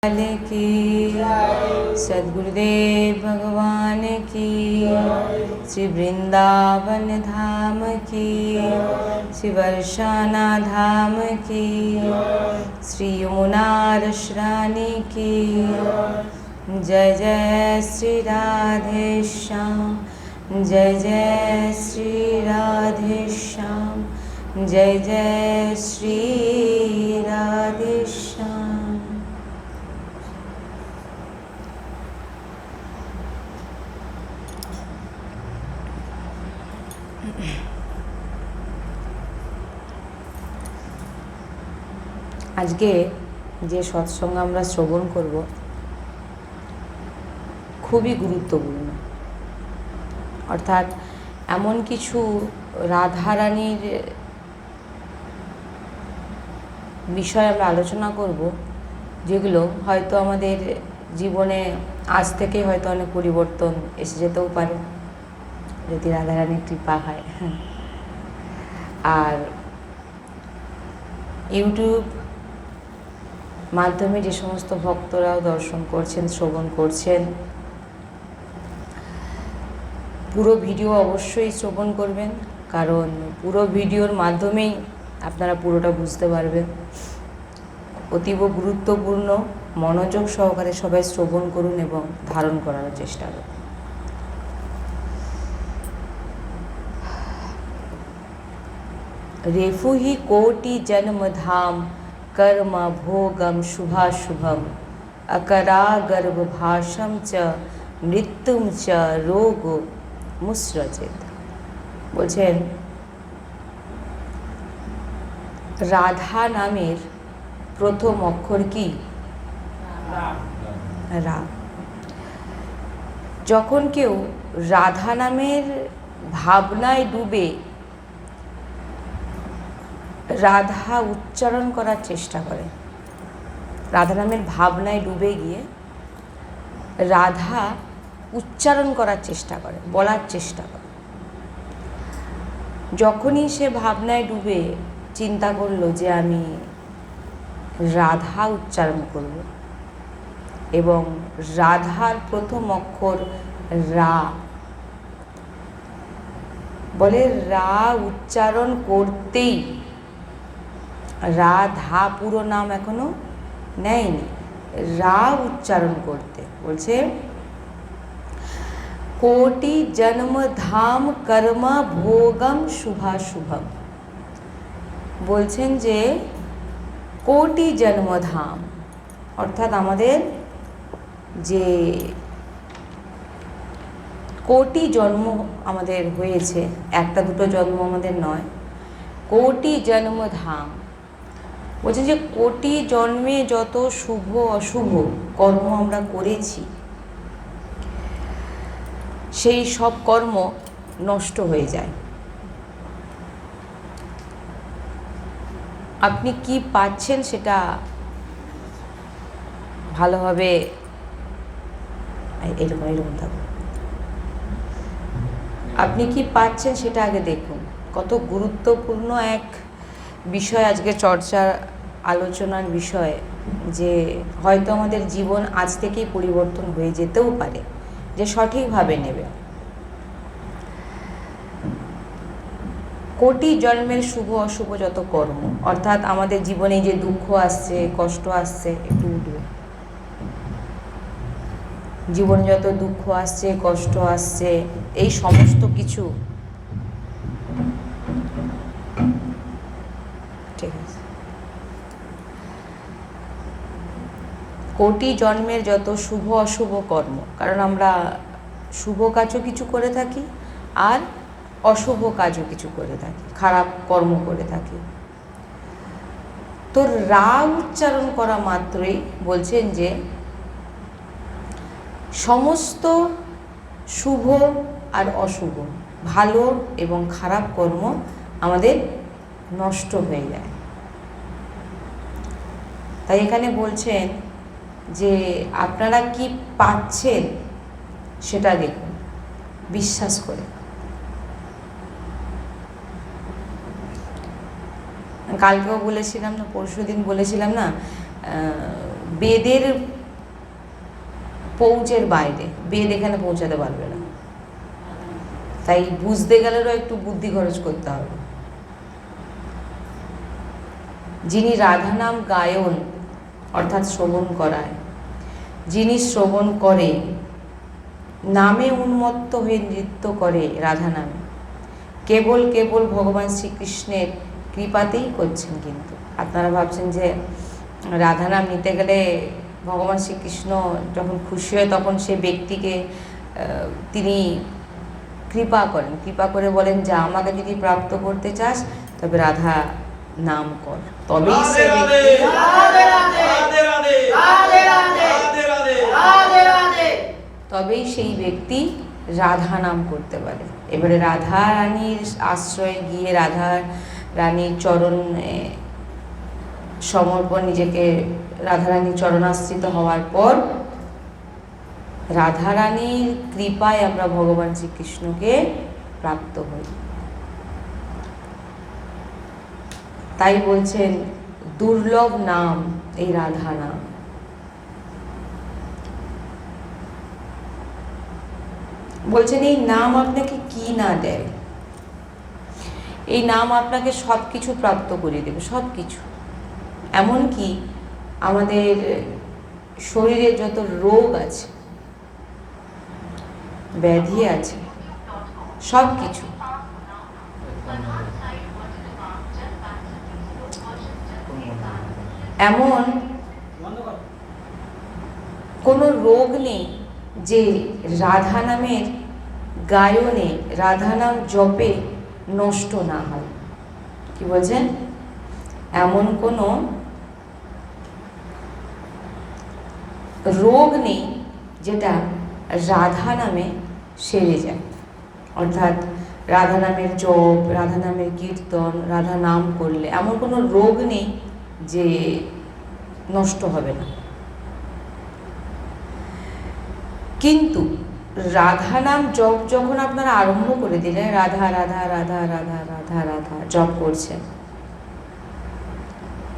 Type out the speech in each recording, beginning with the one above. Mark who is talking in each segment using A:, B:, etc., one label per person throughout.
A: की सद्गुरुदेव भगवान की श्री वृंदावन धाम की श्री वर्षाना धाम की श्री यमुना रश्रानी की जय जय श्री राधे श्याम जय जय श्री राधे श्याम जय जय श्री राधे श्याम। আজকে যে সৎসঙ্গ আমরা শ্রবণ করব খুবই গুরুত্বপূর্ণ, অর্থাৎ এমন কিছু রাধারানীর বিষয়ে আমরা আলোচনা করব যেগুলো হয়তো আমাদের জীবনে আজ থেকে হয়তো অনেক পরিবর্তন এসে যেতেও পারে যদি রাধারানীর কৃপা হয়। আর ইউটিউব মাধ্যমে যে সমস্ত ভক্তরাও দর্শন করছেন, শ্রবণ করছেন, পুরো ভিডিও অবশ্যই শ্রবণ করবেন, কারণ পুরো ভিডিওর মাধ্যমেই আপনারা পুরোটা বুঝতে পারবেন। অতীব গুরুত্বপূর্ণ, মনোযোগ সহকারে সবাই শ্রবণ করুন এবং ধারণ করার চেষ্টা করুন। रेफु ही कोटि जन्म धाम कर्म भोगम शुभाशुभम अकरा गर्भ भाषम च मृत्युम च रोग मुसृजित। বলছেন রাধা নামের প্রথম অক্ষর কি? রা। যখন কেউ রাধা নামের ভাবনায় ডুবে রাধা উচ্চারণ করার চেষ্টা করে, রাধা নামের ভাবনায় ডুবে গিয়ে রাধা উচ্চারণ করার চেষ্টা করে, বলার চেষ্টা করে, যখনই সে ভাবনায় ডুবে চিন্তা করলো যে আমি রাধা উচ্চারণ করব এবং রাধার প্রথম অক্ষর রা, বলে রা উচ্চারণ করতেই, রাধা পুরো নাম এখনো নেয়নি, রা উচ্চারণ করতে বলছে কোটি জন্ম ধাম কর্ম ভোগম শুভাশুভম। বলছেন যে কোটি জন্ম ধাম, অর্থাৎ আমাদের যে কোটি জন্ম আমাদের হয়েছে, একটা দুটো জন্ম আমাদের নয়, কোটি জন্ম ধাম। বলছে যে কোটি জন্মে যত শুভ অশুভ কর্ম আমরা করেছি সেই সব কর্ম নষ্ট হয়ে যায়। আপনি কি পাচ্ছেন সেটা ভালোভাবে এরকম এরকম থাকুন, আপনি কি পাচ্ছেন সেটা আগে দেখুন। কত গুরুত্বপূর্ণ এক বিষয় আজকে চর্চার আলোচনার বিষয়, যে হয়তো আমাদের জীবন আজ থেকেই পরিবর্তন হয়ে যেতেও পারে, যে সঠিকভাবে নেবে। কোটি জন্মের শুভ অশুভ যত কর্ম, অর্থাৎ আমাদের জীবনে যে দুঃখ আসছে, কষ্ট আসছে, একটু উঠবে, জীবনে যত দুঃখ আসছে, কষ্ট আসছে, এই সমস্ত কিছু ঠিক আছে, কোটি জন্মের যত শুভ অশুভ কর্ম, কারণ আমরা শুভ কাজও কিছু করে থাকি আর অশুভ কাজও কিছু করে থাকি, খারাপ কর্ম করে থাকি। তো রা উচ্চারণ করা মাত্রই বলছেন যে সমস্ত শুভ আর অশুভ, ভালো এবং খারাপ কর্ম আমাদের নষ্ট হয়ে যায়। তাই এখানে বলছেন যে আপনারা কি পাচ্ছেন সেটা দেখুন, বিশ্বাস করে। কালকেও বলেছিলাম না, পরশুদিন বলেছিলাম না, বেদের পৌঁছের বাইরে, বেদ এখানে পৌঁছাতে পারবে না, তাই বুঝতে গেলেও একটু বুদ্ধি খরচ করতে হবে। যিনি রাধা নাম গায়ন অর্থাৎ শ্রবণ করায়, যিনি শ্রবণ করে, নামে উন্মত্ত হয়ে নৃত্য করে রাধা নামে, কেবল কেবল ভগবান শ্রীকৃষ্ণের কৃপাতেই করছেন। কিন্তু আপনারা ভাবছেন যে রাধা নাম নিতে গেলে ভগবান শ্রীকৃষ্ণ যখন খুশি হয় তখন সে ব্যক্তিকে তিনি কৃপা করেন, কৃপা করে বলেন যে আমাকে যদি প্রাপ্ত করতে চাস তবে রাধা নাম কর, তবেই সে ব্যক্তি, তবেই সেই ব্যক্তি রাধা নাম করতে পারে। এবারে রাধা রানীর আশ্রয়ে গিয়ে রাধা রানীর চরণে সমর্পণ, নিজেকে রাধা রানীর চরণাশ্রিত হওয়ার পর রাধা রানীর কৃপায় আমরা ভগবান শ্রীকৃষ্ণকে প্রাপ্ত হই। তাই বলছেন দুর্লভ নাম এই রাধা নাম। বলছেন এই নাম আপনাকে কি না দেয়, এই নাম আপনাকে সব কিছু প্রাপ্ত করে দেবে, সব কিছু। এমনকি আমাদের শরীরে যত রোগ আছে, ব্যাধি আছে, সব কিছু, এমন কোনো রোগ নেই যে রাধা নামের গায়নে, রাধা নাম জপে নষ্ট না হয়। কি বলছেন? এমন কোনো রোগ নেই যেটা রাধা নামে সেরে যায়। অর্থাৎ রাধা নামের জপ, রাধা নামের কীর্তন, রাধা নাম করলে এমন কোনো রোগ নেই যে নষ্ট হবে না। কিন্তু রাধা নাম জপ যখন আপনারা আরম্ভ করে দিলেন, রাধা রাধা রাধা রাধা রাধা রাধা জপ করছেন,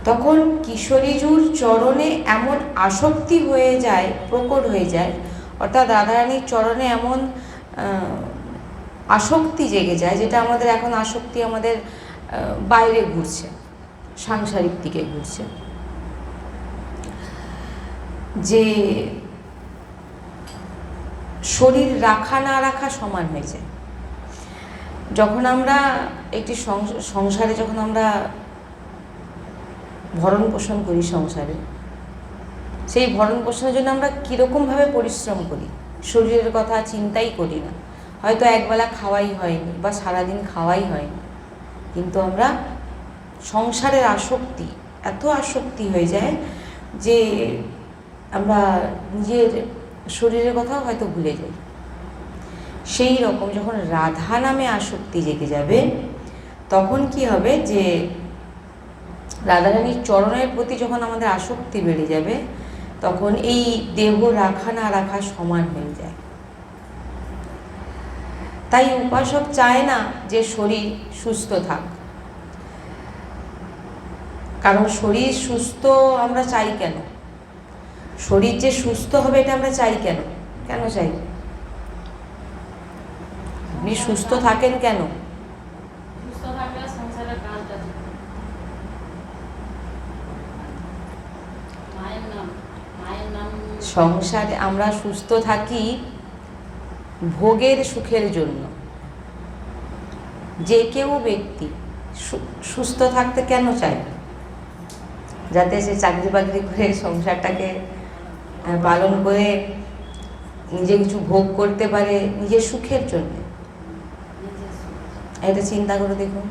A: তখন কিশোরীজুর চরণে এমন আসক্তি হয়ে যায়, প্রকট হয়ে যায়, অর্থাৎ রাধারানীর চরণে এমন আসক্তি জেগে যায়, যেটা আমাদের এখন আসক্তি আমাদের বাইরে ঘুরছে, সাংসারিক দিকে ঘুরছে, যে শরীর রাখা না রাখা সমান হয়ে যায়। যখন আমরা একটি সংসারে যখন আমরা ভরণ পোষণ করি সংসারে, সেই ভরণ পোষণের জন্য আমরা কীরকমভাবে পরিশ্রম করি, শরীরের কথা চিন্তাই করি না। হয়তো একবেলা খাওয়াই হয়নি বা সারাদিন খাওয়াই হয়নি, কিন্তু আমরা সংসারের আসক্তি, এত আসক্তি হয়ে যায় যে আমরা নিজের শরীরের কথাও হয়তো ভুলে যাই। সেই রকম যখন রাধা নামে আসক্তি জেগে যাবে, তখন কি হবে যে রাধারানীর চরণের প্রতি যখন আমাদের আসক্তি বেড়ে যাবে, তখন এই দেহ রাখা না রাখা সমান হয়ে যায়। তাই উপাসক চায় না যে শরীর সুস্থ থাক, কারণ শরীর সুস্থ আমরা চাই কেন? শরীর যে সুস্থ হবে এটা আমরা চাই কেন? কেন চাই? আপনি সুস্থ থাকেন কেন? সংসারে আমরা সুস্থ থাকি ভোগের সুখের জন্য। যে কেউ ব্যক্তি সুস্থ থাকতে কেন চায়? যাতে সে চাকরি বাকরি করে সংসারটাকে পালন করে নিজে কিছু ভোগ করতে পারে, নিজের সুখের জন্য। এটা চিন্তা করে দেখুন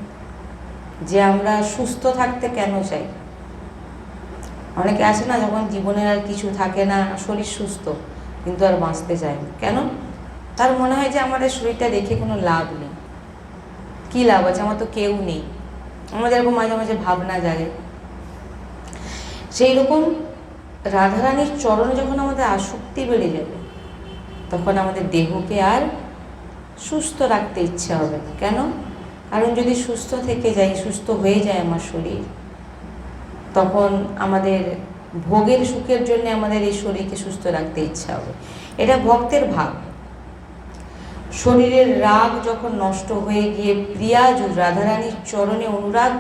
A: যে আমরা সুস্থ থাকতে কেন চাই। অনেকে আছে না, যখন জীবনের আর কিছু থাকে না, শরীর সুস্থ কিন্তু আর বাঁচতে চায় না। কেন? তার মনে হয় যে আমাদের শরীরটা রেখে কোনো লাভ নেই। কী লাভ আছে? আমার তো কেউ নেই। আমাদের এরকম মাঝে মাঝে ভাবনা জাগে। সেই রকম রাধারানীর চরণে যখন আমাদের আসক্তি বেড়ে যাবে, তখন আমাদের দেহকে আর সুস্থ রাখতে ইচ্ছে হবে না। কেন? কারণ যদি সুস্থ থেকে যাই, সুস্থ হয়ে যায় আমার শরীর, তখন আমাদের ভোগের সুখের জন্য আমাদের এই শরীরকে সুস্থ রাখতে ইচ্ছা হবে। এটা ভক্তের ভাব। শরীরের রাগ যখন নষ্ট হয়ে গিয়ে প্রিয়াজু রাধারানীর চরণে অনুরাগ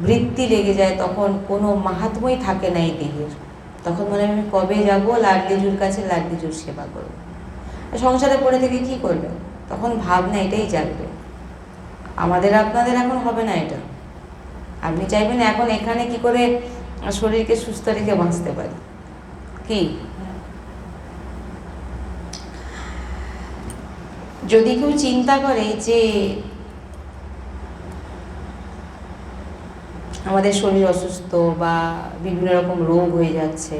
A: বৃত্তি লেগে যায়, তখন কোনো মাহাত্ম্যই থাকে না এই দেহের। তখন মনে আমি কবে যাব লাডলিজুর কাছে, লাডলিজুর সেবা করব। সংসারে পড়ে থেকে কি করবে? তখন ভাবনা এটাই জাগবে। আমাদের আপনাদের এখন হবে না এটা। আপনি চাইবেন এখন এখানে কি করে শরীরকে সুস্থ রেখে বাঁচতে পারি, কি? যদি কেউ চিন্তা করে যে আমাদের শরীর অসুস্থ বা বিভিন্ন রকম রোগ হয়ে যাচ্ছে,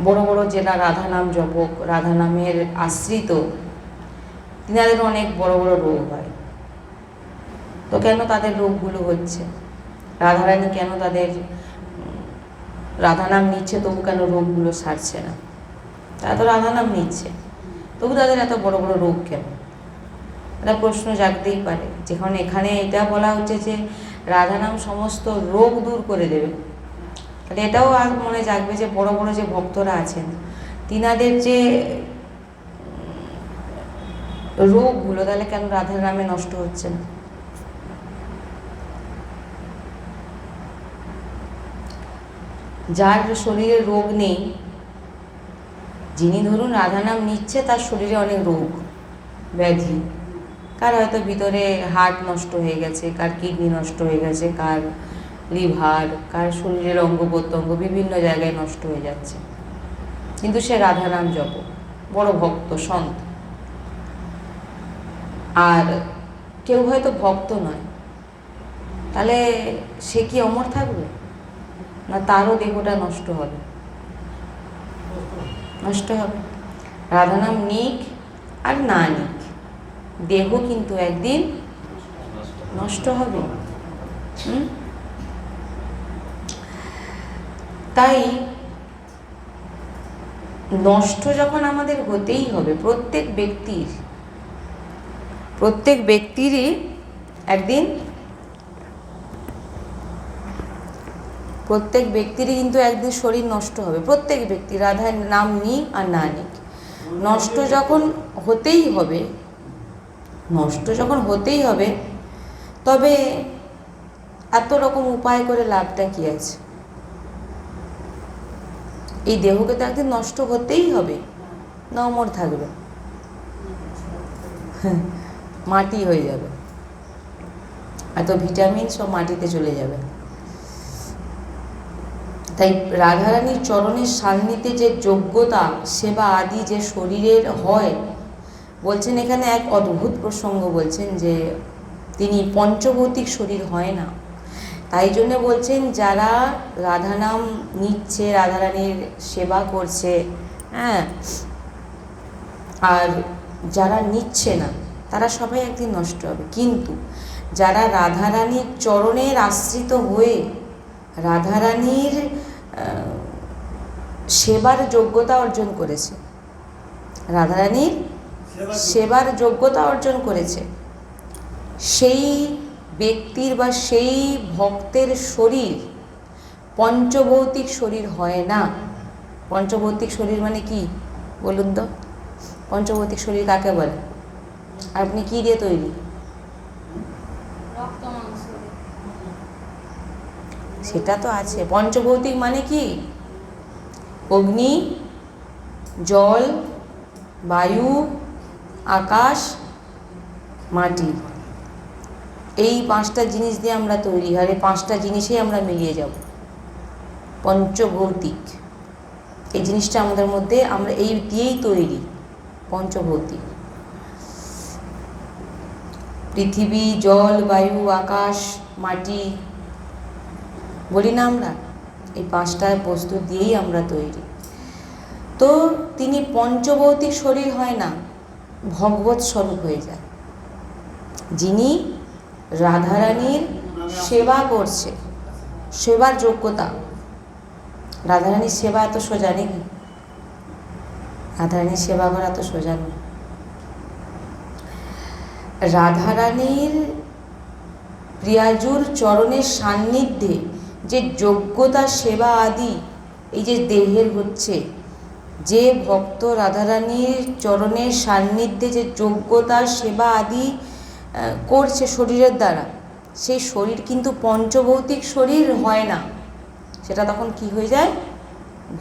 A: বড় বড় যারা রাধা নাম জপক, রাধা নামের আশ্রিত, তিনাদের অনেক বড় বড় রোগ হয়। তো কেন তাদের রোগগুলো হচ্ছে? রাধারানী কেন তাদের রাধা নাম নিচ্ছে, তবু কেন রোগগুলো সারছে না? তারা তো রাধা নাম নিচ্ছে, তবু তাদের এত বড় বড় রোগ কেন? একটা প্রশ্ন জাগতেই পারে। যেখানে এখানে এটা বলা হচ্ছে যে রাধা নাম সমস্ত রোগ দূর করে দেবে, তাহলে এটাও আর মনে জাগবে যে বড় বড় যে ভক্তরা আছেন, তিনাদের যে রোগগুলো তাহলে কেন রাধার নামে নষ্ট হচ্ছে না? যার শরীরে রোগ নেই, যিনি ধরুন রাধা নাম নিচ্ছে, তার শরীরে অনেক রোগ ব্যাধি, কার হয়তো ভিতরে হার্ট নষ্ট হয়ে গেছে, কার কিডনি নষ্ট হয়ে গেছে, কার লিভার, কার শরীরের অঙ্গ প্রত্যঙ্গ বিভিন্ন জায়গায় নষ্ট হয়ে যাচ্ছে, কিন্তু সে রাধা নাম জপ, বড় ভক্ত সন্ত। আর কেউ হয়তো ভক্ত নয়, তাহলে সে কি অমর থাকবে? না তারও দেহটা নষ্ট হবে? নষ্ট হবে। রাধা নাম নিক আর না নিক, দেহ কিন্তু একদিন নষ্ট হবে। তাই নষ্ট যখন আমাদের হতেই হবে, প্রত্যেক ব্যক্তিরই একদিন, কিন্তু একদিন শরীর নষ্ট হবে। প্রত্যেক ব্যক্তি, রাধার নাম নিক আর না নিক, নষ্ট যখন হতেই হবে, তবে এত রকম উপায় করে লাভটা কি আছে? এই দেহকে তো একদিন নষ্ট হতেই হবে, না অমর থাকবে? মাটি হয়ে যাবে, এত ভিটামিন সব মাটিতে চলে যাবে। তাই রাধারানীর চরণের সান্নিধ্যে যে যোগ্যতা, সেবা আদি যে শরীরের হয়, বলছেন এখানে এক অদ্ভুত প্রসঙ্গ বলছেন যে তিনি পঞ্চভৌতিক শরীর হয় না। তাই জন্য বলছেন যারা রাধা নাম নিচ্ছে, রাধারানীর সেবা করছে, হ্যাঁ, আর যারা নিচ্ছে না তারা সবাই একদিন নষ্ট হবে। কিন্তু যারা রাধারানীর চরণের আশ্রিত হয়ে রাধারানীর সেবার যোগ্যতা অর্জন করেছে, রাধারানীর সেবার যোগ্যতা অর্জন করেছে, সেই ব্যক্তির বা সেই ভক্তের শরীর পঞ্চভৌতিক শরীর হয় না। পঞ্চভৌতিক শরীর মানে কি বলুন তো? পঞ্চভৌতিক শরীর কাকে বলে? আপনি কি দিয়ে তৈরি? সেটা তো আছে। পঞ্চভৌতিক মানে কি? অগ্নি, জল, বায়ু, আকাশ, মাটি, এই পাঁচটা জিনিস দিয়ে আমরা তৈরি। আর এই পাঁচটা জিনিসেই আমরা মিলিয়ে যাব, পঞ্চভৌতিক। এই জিনিসটা আমাদের মধ্যে, আমরা এই দিয়েই তৈরি, পঞ্চভৌতিক। পৃথিবী, জল, বায়ু, আকাশ, মাটি বলি না আমরা, এই পাঁচটা বস্তু দিয়েই আমরা তৈরি। তো তিনি পঞ্চভৌতিক শরীর হয় না, ভগবৎ স্বরূপ হয়ে যায়। যিনি রাধারানীর সেবা করছে, সেবার যোগ্যতা। রাধারানীর সেবা এত সোজা নাকি? রাধারানীর সেবা করা এত সোজা নেই। রাধারানীর প্রিয়াজুর চরণের সান্নিধ্যে যে যোগ্যতা সেবা আদি এই যে দেহের হচ্ছে, যে ভক্ত রাধারানীর চরণের সান্নিধ্যে যে যোগ্যতা সেবা আদি করছে শরীরের দ্বারা, সেই শরীর কিন্তু পঞ্চভৌতিক শরীর হয় না, সেটা তখন কি হয়ে যায়?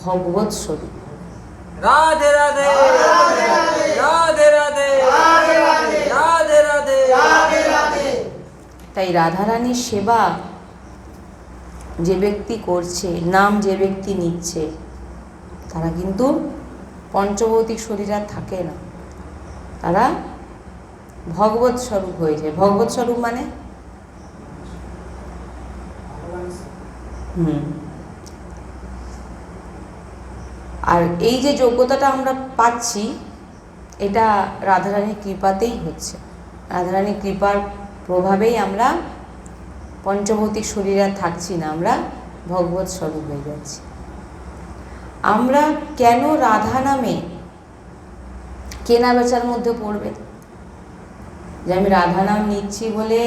A: ভগবৎ শরীর।
B: রাধে রাধে রাধে রাধে রাধে রাধে।
A: তাই রাধারানীর সেবা যে ব্যক্তি করছে, নাম যে ব্যক্তি নিচ্ছে, তারা কিন্তু পঞ্চভৌতিক শরীর আর থাকে না, তারা ভগবৎ স্বরূপ হয়ে যায়। ভগবৎ স্বরূপ মানে আর এই যে যোগ্যতাটা আমরা পাচ্ছি, এটা রাধারানীর কৃপাতেই হচ্ছে। রাধারানীর কৃপার প্রভাবেই আমরা পঞ্চভৌতিক শরীর আর থাকছি না, আমরা ভগবৎ স্বরূপ হয়ে যাচ্ছি। আমরা কেন রাধা নামে কেনা বেচার মধ্যে পড়বে? যে আমি রাধা নাম নিচ্ছি বলে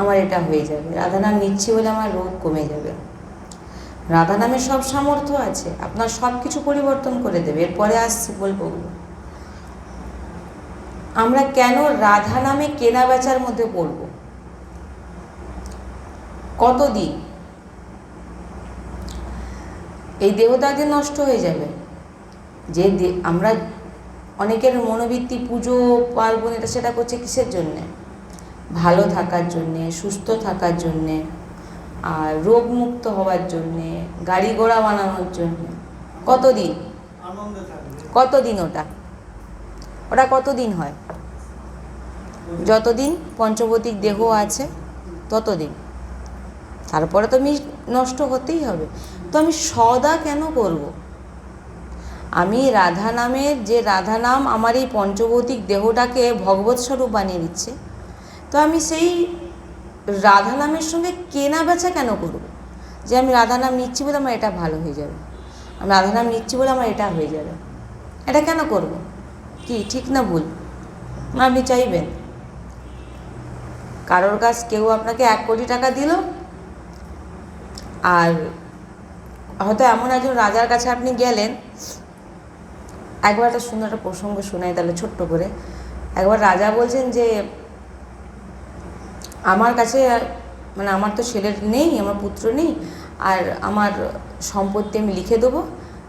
A: আমার এটা হয়ে যাবে, রাধা নাম নিচ্ছি বলে আমার রোগ কমে যাবে। রাধা নামের সব সামর্থ্য আছে, আপনার সব কিছু পরিবর্তন করে দেবে। এরপরে আসছি বলবো। আমরা কেন রাধা নামে কেনা বেচার মধ্যে পড়ব? কতদিন? এই দেহটা একদিন নষ্ট হয়ে যাবে। যে আমরা অনেকের মনোবৃত্তি পুজো পার্বণ এটা সেটা করছে কিসের জন্যে? ভালো থাকার জন্যে, সুস্থ থাকার জন্যে, আর রোগমুক্ত হওয়ার জন্যে, গাড়ি ঘোড়া বানানোর জন্যে। কতদিন? কতদিন ওটা ওটা কতদিন হয়? যতদিন পঞ্চভৌতিক দেহ আছে ততদিন, তারপরে তো আমি নষ্ট হতেই হবে। তো আমি সদা কেন করব? আমি রাধা নামের, যে রাধা নাম আমার এই পঞ্চভৌতিক দেহটাকে ভগবৎ স্বরূপ বানিয়ে দিচ্ছে, তো আমি সেই রাধা নামের সঙ্গে কেনা বেচা কেন করব? যে আমি রাধা নাম নিচ্ছি বলে আমার এটা ভালো হয়ে যাবে, আমি রাধা নাম নিচ্ছি বলে আমার এটা হয়ে যাবে, এটা কেন করব? কি ঠিক না ভুল? আপনি চাইবেন কারোর কাছ কেউ আপনাকে 1 কোটি টাকা দিল, আর হয়তো এমন একজন রাজার কাছে আপনি গেলেন। একবার একটা সুন্দর একটা প্রসঙ্গ শোনাই তাহলে ছোট্ট করে। একবার রাজা বলছেন যে আমার কাছে, মানে আমার তো ছেলে নেই, আমার পুত্র নেই, আর আমার সম্পত্তি আমি লিখে দেবো,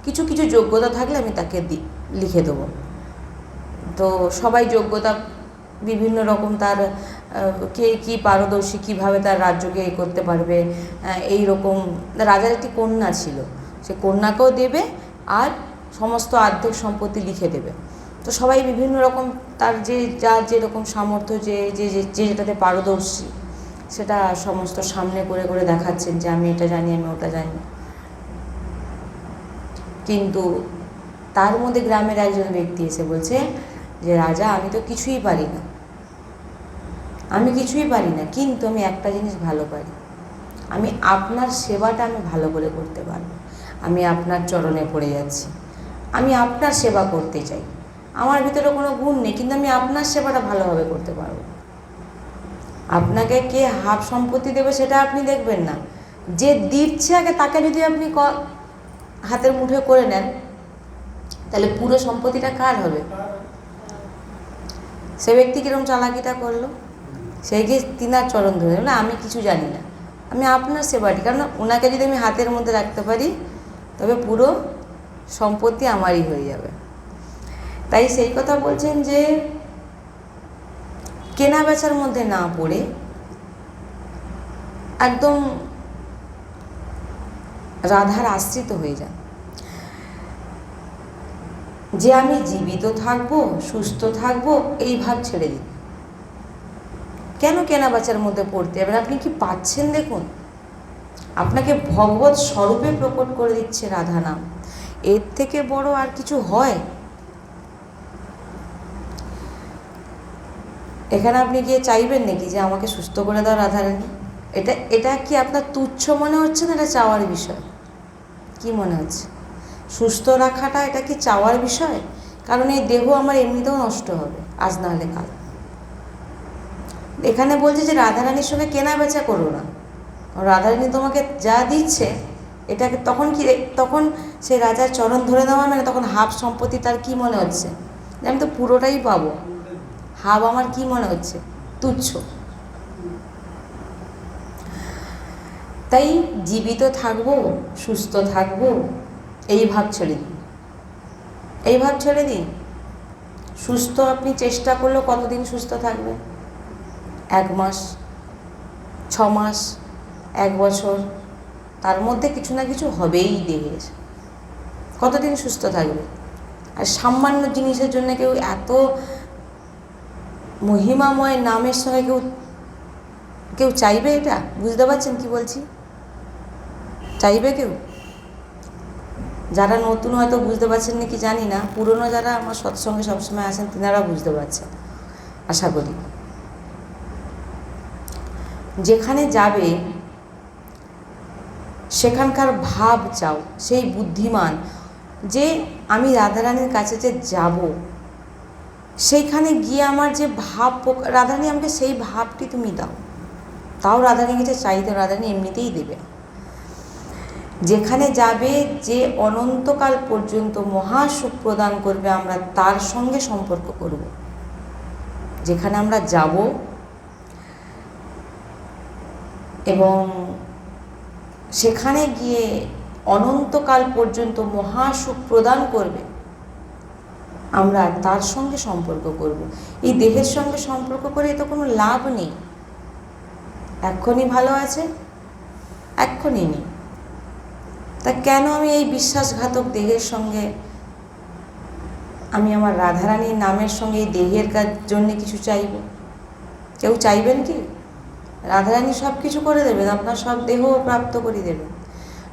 A: কিছু কিছু যোগ্যতা থাকলে আমি তাকে লিখে দেবো। তো সবাই যোগ্যতা বিভিন্ন রকম, তার কে কী পারদর্শী, কীভাবে তার রাজ্যকে করতে পারবে, এই রকম। রাজার একটি কন্যা ছিল, সে কন্যাকেও দেবে আর সমস্ত আর্থিক সম্পত্তি লিখে দেবে। তো সবাই বিভিন্ন রকম তার যে যার যেরকম সামর্থ্য, যে যে যেটাতে পারদর্শী, সেটা সমস্ত সামনে করে করে দেখাচ্ছেন যে আমি এটা জানি, আমি ওটা জানি। কিন্তু তার মধ্যে গ্রামের একজন ব্যক্তি এসে বলছে যে রাজা, আমি তো কিছুই পারি না, আমি কিছুই পারি না, কিন্তু আমি একটা জিনিস ভালো পারি, আমি আপনার সেবাটা আমি ভালো করে করতে পারবো। আমি আপনার চরণে পড়ে যাচ্ছি, আমি আপনার সেবা করতে চাই। আমার ভিতরে কোনো গুণ নেই, কিন্তু আমি আপনার সেবাটা ভালোভাবে করতে পারবো। আপনাকে কে হাফ সম্পত্তি দেবে সেটা আপনি দেখবেন না, যে দিচ্ছে আগে তাকে যদি আপনি হাতের মুঠোয় করে নেন, তাহলে পুরো সম্পত্তিটা কার হবে? সে ব্যক্তি কীরকম চালাকিটা করলো, সে গিয়ে তিনার চরণ ধরে বলে আমি কিছু জানি না, আমি আপনার সেবাটি, কারণ ওনাকে যদি আমি হাতের মধ্যে রাখতে পারি তবে পুরো সম্পত্তি আমারই হয়ে যাবে। তাই সেই কথা বলছেন যে কেনা বেচার মধ্যে না পড়ে একদম রাধার আশ্রিত হয়ে যান। যে আমি জীবিত থাকবো, সুস্থ থাকবো, এই ভাব ছেড়ে দিন। কেন কেনা বেচার মধ্যে পড়তে যাবেন? আপনি কি পাচ্ছেন দেখুন, আপনাকে ভগবৎ স্বরূপে প্রকট করে দিচ্ছে রাধা নাম। এর থেকে বড় আর কিছু হয়? এখানে আপনি গিয়ে চাইবেন নাকি যে আমাকে সুস্থ করে দাও রাধারানী? এটা কি আপনার তুচ্ছ মনে হচ্ছে না? এটা চাওয়ার বিষয়? কি মনে হচ্ছে? সুস্থ রাখাটা এটা কি চাওয়ার বিষয়? কারণ এই দেহ আমার এমনিতেও নষ্ট হবে আজ না হলে কাল। এখানে বলছে যে রাধারানীর সঙ্গে কেনা বেচা করো না, রাধারানী তোমাকে যা দিচ্ছে এটাকে তখন কি, তখন সেই রাজার চরণ ধরে দেওয়া মানে তখন হাফ সম্পত্তি তার কি মনে হচ্ছে, যে আমি তো পুরোটাই পাবো, হাফ আমার কি মনে হচ্ছে, তুচ্ছ। তাই জীবিত থাকবো, সুস্থ থাকবো, এই ভাব ছেড়ে দিন, এই ভাব ছেড়ে দিন। সুস্থ আপনি চেষ্টা করলেও কতদিন সুস্থ থাকবে? 1 মাস, 6 মাস, 1 বছর, তার মধ্যে কিছু না কিছু হবেই দেহের। কতদিন সুস্থ থাকবে? আর সামান্য জিনিসের জন্য কেউ এত মহিমাময় নামের সঙ্গে কেউ চাইবে? এটা বুঝতে পারছেন কি বলছি? চাইবে কেউ? যারা নতুন হয়তো বুঝতে পারছেন নাকি জানি না, পুরনো যারা আমার সৎসঙ্গে সবসময় আসেন তিনারা বুঝতে পারছেন আশা করি। যেখানে যাবে সেখানকার ভাব চাও, সেই বুদ্ধিমান যে আমি রাধারানীর কাছে যে যাব, সেইখানে গিয়ে আমার যে ভাব, রাধারানী আমাকে সেই ভাবটি তুমি দাও। তাও রাধারানীর কাছে চাইতে, রাধারানী এমনিতেই দেবে। যেখানে যাবে, যে অনন্তকাল পর্যন্ত মহাসুখ প্রদান করবে, আমরা তার সঙ্গে সম্পর্ক করব। যেখানে আমরা যাব এবং সেখানে গিয়ে অনন্তকাল পর্যন্ত মহাসুখ প্রদান করবে, আমরা তার সঙ্গে সম্পর্ক করব। এই দেহের সঙ্গে সম্পর্ক করে তো কোনো লাভ নেই। এক্ষুনি ভালো আছে, এক্ষুনি নেই। তা কেন আমি এই বিশ্বাসঘাতক দেহের সঙ্গে, আমি আমার রাধারানীর নামের সঙ্গে এই দেহের জন্য কিছু চাইব? কেউ চাইবেন কি? রাধারানী সব কিছু করে দেবেন, আপনার সব দেহ প্রাপ্ত করে দেবেন,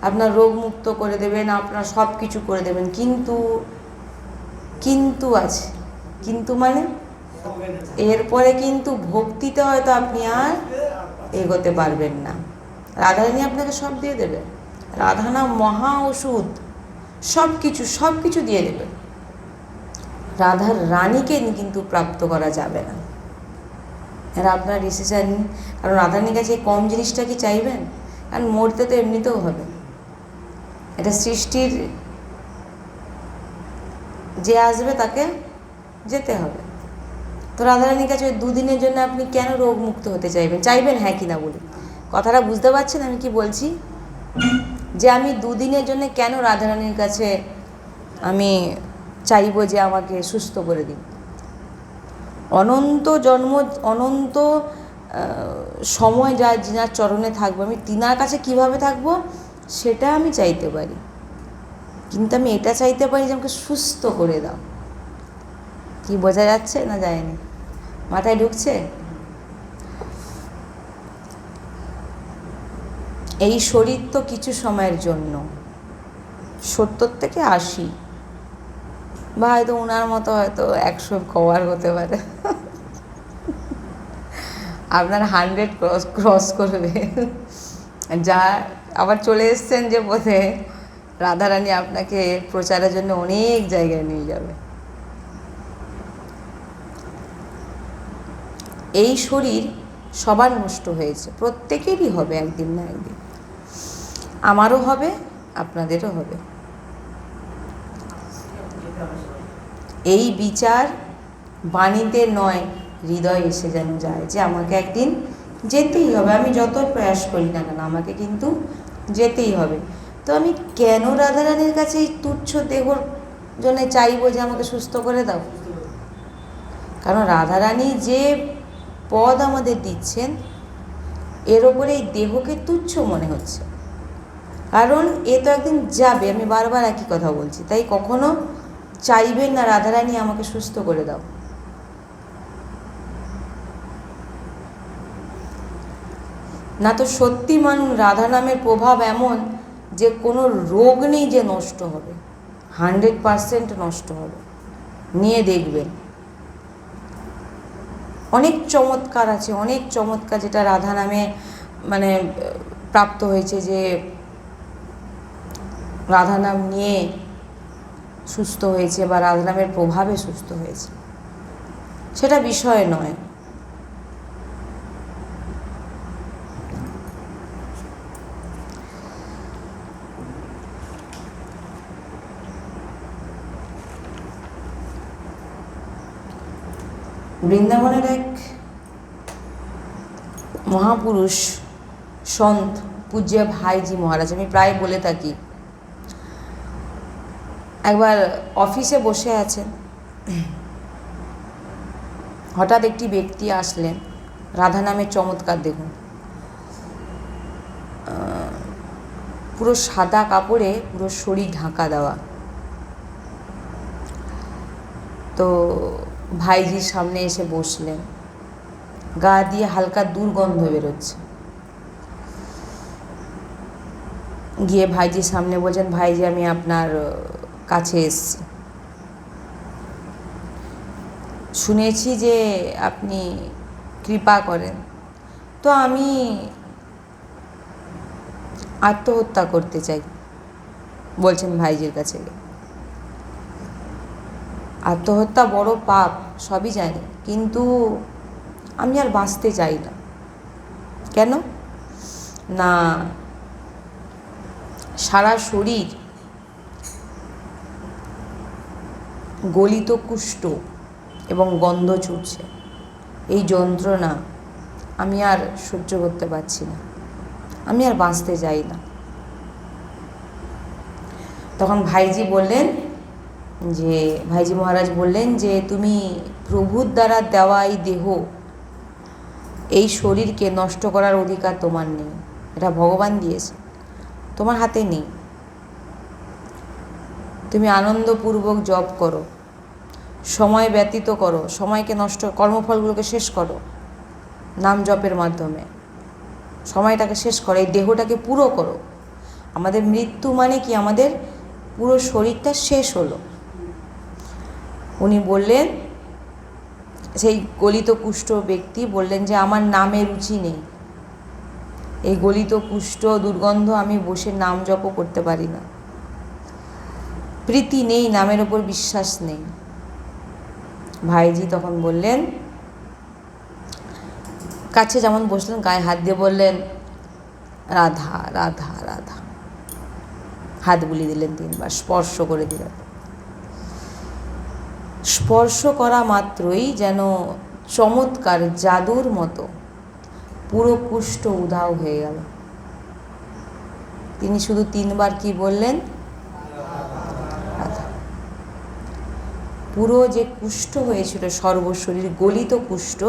A: আপনার রোগ মুক্ত করে দেবেন, আপনার সব কিছু করে দেবেন। কিন্তু আছে, কিন্তু মানে এরপরে কিন্তু ভক্তিতে হয়তো আপনি আর এগোতে পারবেন না। রাধারানী আপনাকে সব দিয়ে দেবে, রাধা নাম মহা ওষুধ, সব কিছু দিয়ে দেবে। রাধার রানীকে কিন্তু প্রাপ্ত করা যাবে না। এরা আপনার ডিসিশন, কারণ রাধারানীর কাছে কম জিনিসটা কি চাইবেন? কারণ মরতে তো এমনিতেও হবে, এটা সৃষ্টির, যে আসবে তাকে যেতে হবে। তো রাধারানীর কাছে 2 দিনের জন্য আপনি কেন রোগ মুক্ত হতে চাইবেন? হ্যাঁ কি না বলুন, কথাটা বুঝতে পারছেন আমি কি বলছি? যে আমি 2 দিনের জন্য কেন রাধারানীর কাছে আমি চাইবো যে আমাকে সুস্থ করে দিন? অনন্ত জন্ম, অনন্ত সময় যার চরণে থাকবো, আমি তিনার কাছে কিভাবে থাকবো সেটা আমি চাইতে পারি। কিন্তু আমি এটা চাইতে পারি যে আমাকে সুস্থ করে দাও। কি বোঝা যাচ্ছে না যায়নি? মাথায় ঢুকছে? এই শরীর তো কিছু সময়ের জন্য, 70 থেকে 80, বা হয়তো ওনার মতো হয়তো 100 কভার হতে পারে, আপনার 100 ক্রস করবে। যা আবার চলে এসছেন যে বোধে রাধারানী আপনাকে প্রচারের জন্য অনেক জায়গায় নিয়ে যাবে। এই শরীর সবার নষ্ট হয়েছে, প্রত্যেকেরই হবে একদিন না একদিন, আমারও হবে, আপনাদেরও হবে। এই বিচার বাণীতে নয়, হৃদয় এসে যেন যায় যে আমাকে একদিন যেতেই হবে। আমি যত প্রয়াস করি না কেন আমাকে কিন্তু যেতেই হবে। তো আমি কেন রাধারানীর কাছে এই তুচ্ছ দেহর জন্য চাইবো যে আমাকে সুস্থ করে দাও? কারণ রাধারানী যে পদ আমাদের দিচ্ছেন, এর ওপরে এই দেহকে তুচ্ছ মনে হচ্ছে, কারণ এ তো একদিন যাবে। আমি বারবার একই কথা বলছি, তাই কখনো চাইবেন না রাধারানী আমাকে সুস্থ করে দাও। না তো সত্যি মানুষ, রাধা নামের প্রভাব এমন যে কোনো রোগ নেই যে নষ্ট হবে, 100% নষ্ট হবে। নিয়ে দেখবেন, অনেক চমৎকার আছে, অনেক চমৎকার যেটা রাধা নামে মানে প্রাপ্ত হয়েছে, যে রাধা নাম নিয়ে সুস্থ হয়েছে বা রাধা নামের প্রভাবে সুস্থ হয়েছে, সেটা বিষয় নয়। বৃন্দাবনের এক মহাপুরুষ সন্ত পূজ্য ভাইজি মহারাজ, আমি প্রায় বলে থাকি, একবার অফিসে বসে আছেন, হঠাৎ একটি ব্যক্তি আসলেন, রাধা নামের চমৎকার দেখুন, পুরো সাদা কাপড়ে পুরো শরীর ঢাকা দেওয়া। তো ভাইজির সামনে এসে বসলেন, গা দিয়ে হালকা দুর্গন্ধ বেরোচ্ছে। গিয়ে ভাইজির সামনে বলছেন, ভাইজি আমি আপনার কাছে এসেছি, শুনেছি যে আপনি কৃপা করেন, তো আমি আত্মহত্যা করতে চাই। বলছেন ভাইজির কাছে, আত্মহত্যা বড় পাপ সবই জানি, কিন্তু আমি আর বাঁচতে চাই না। কেন না, সারা শরীর গলিত কুষ্ঠ এবং গন্ধ ছুটছে, এই যন্ত্রণা আমি আর সহ্য করতে পারছি না, আমি আর বাঁচতে চাই না। তখন ভাইজি মহারাজ বললেন যে তুমি প্রভুর দ্বারা দেওয়া এই দেহ, এই শরীরকে নষ্ট করার অধিকার তোমার নেই, এটা ভগবান দিয়েছে, তোমার হাতে নেই। তুমি আনন্দপূর্বক জপ করো, সময় ব্যতীত করো, সময়কে নষ্ট, কর্মফলগুলোকে শেষ করো নাম জপের মাধ্যমে, সময়টাকে শেষ করো, এই দেহটাকে পুরো করো। আমাদের মৃত্যু মানে কি, আমাদের পুরো শরীরটা শেষ হলো। উনি বললেন, সেই গলিত কুষ্ঠ ব্যক্তি বললেন যে আমার নামে রুচি নেই, এই গলিত কুষ্ঠ দুর্গন্ধ আমি বসে নাম জপ করতে পারি না, প্রীতি নেই, নামের ওপর বিশ্বাস নেই। ভাইজি তখন বললেন, কাছে যেমন বসলেন, গায়ে হাত দিয়ে বললেন রাধা রাধা রাধা, হাত বুলিয়ে দিলেন 3 বার, স্পর্শ করে দিলেন। স্পর্শ করা মাত্রই যেন চমৎকার জাদুর মতো পুরো কুষ্ঠ উধাও হয়ে গেল। তিনি শুধু 3 বার কি বললেন, রাধা। পুরো যে কুষ্ঠ হয়েছিল সর্বশরীর গলিত কুষ্ঠ,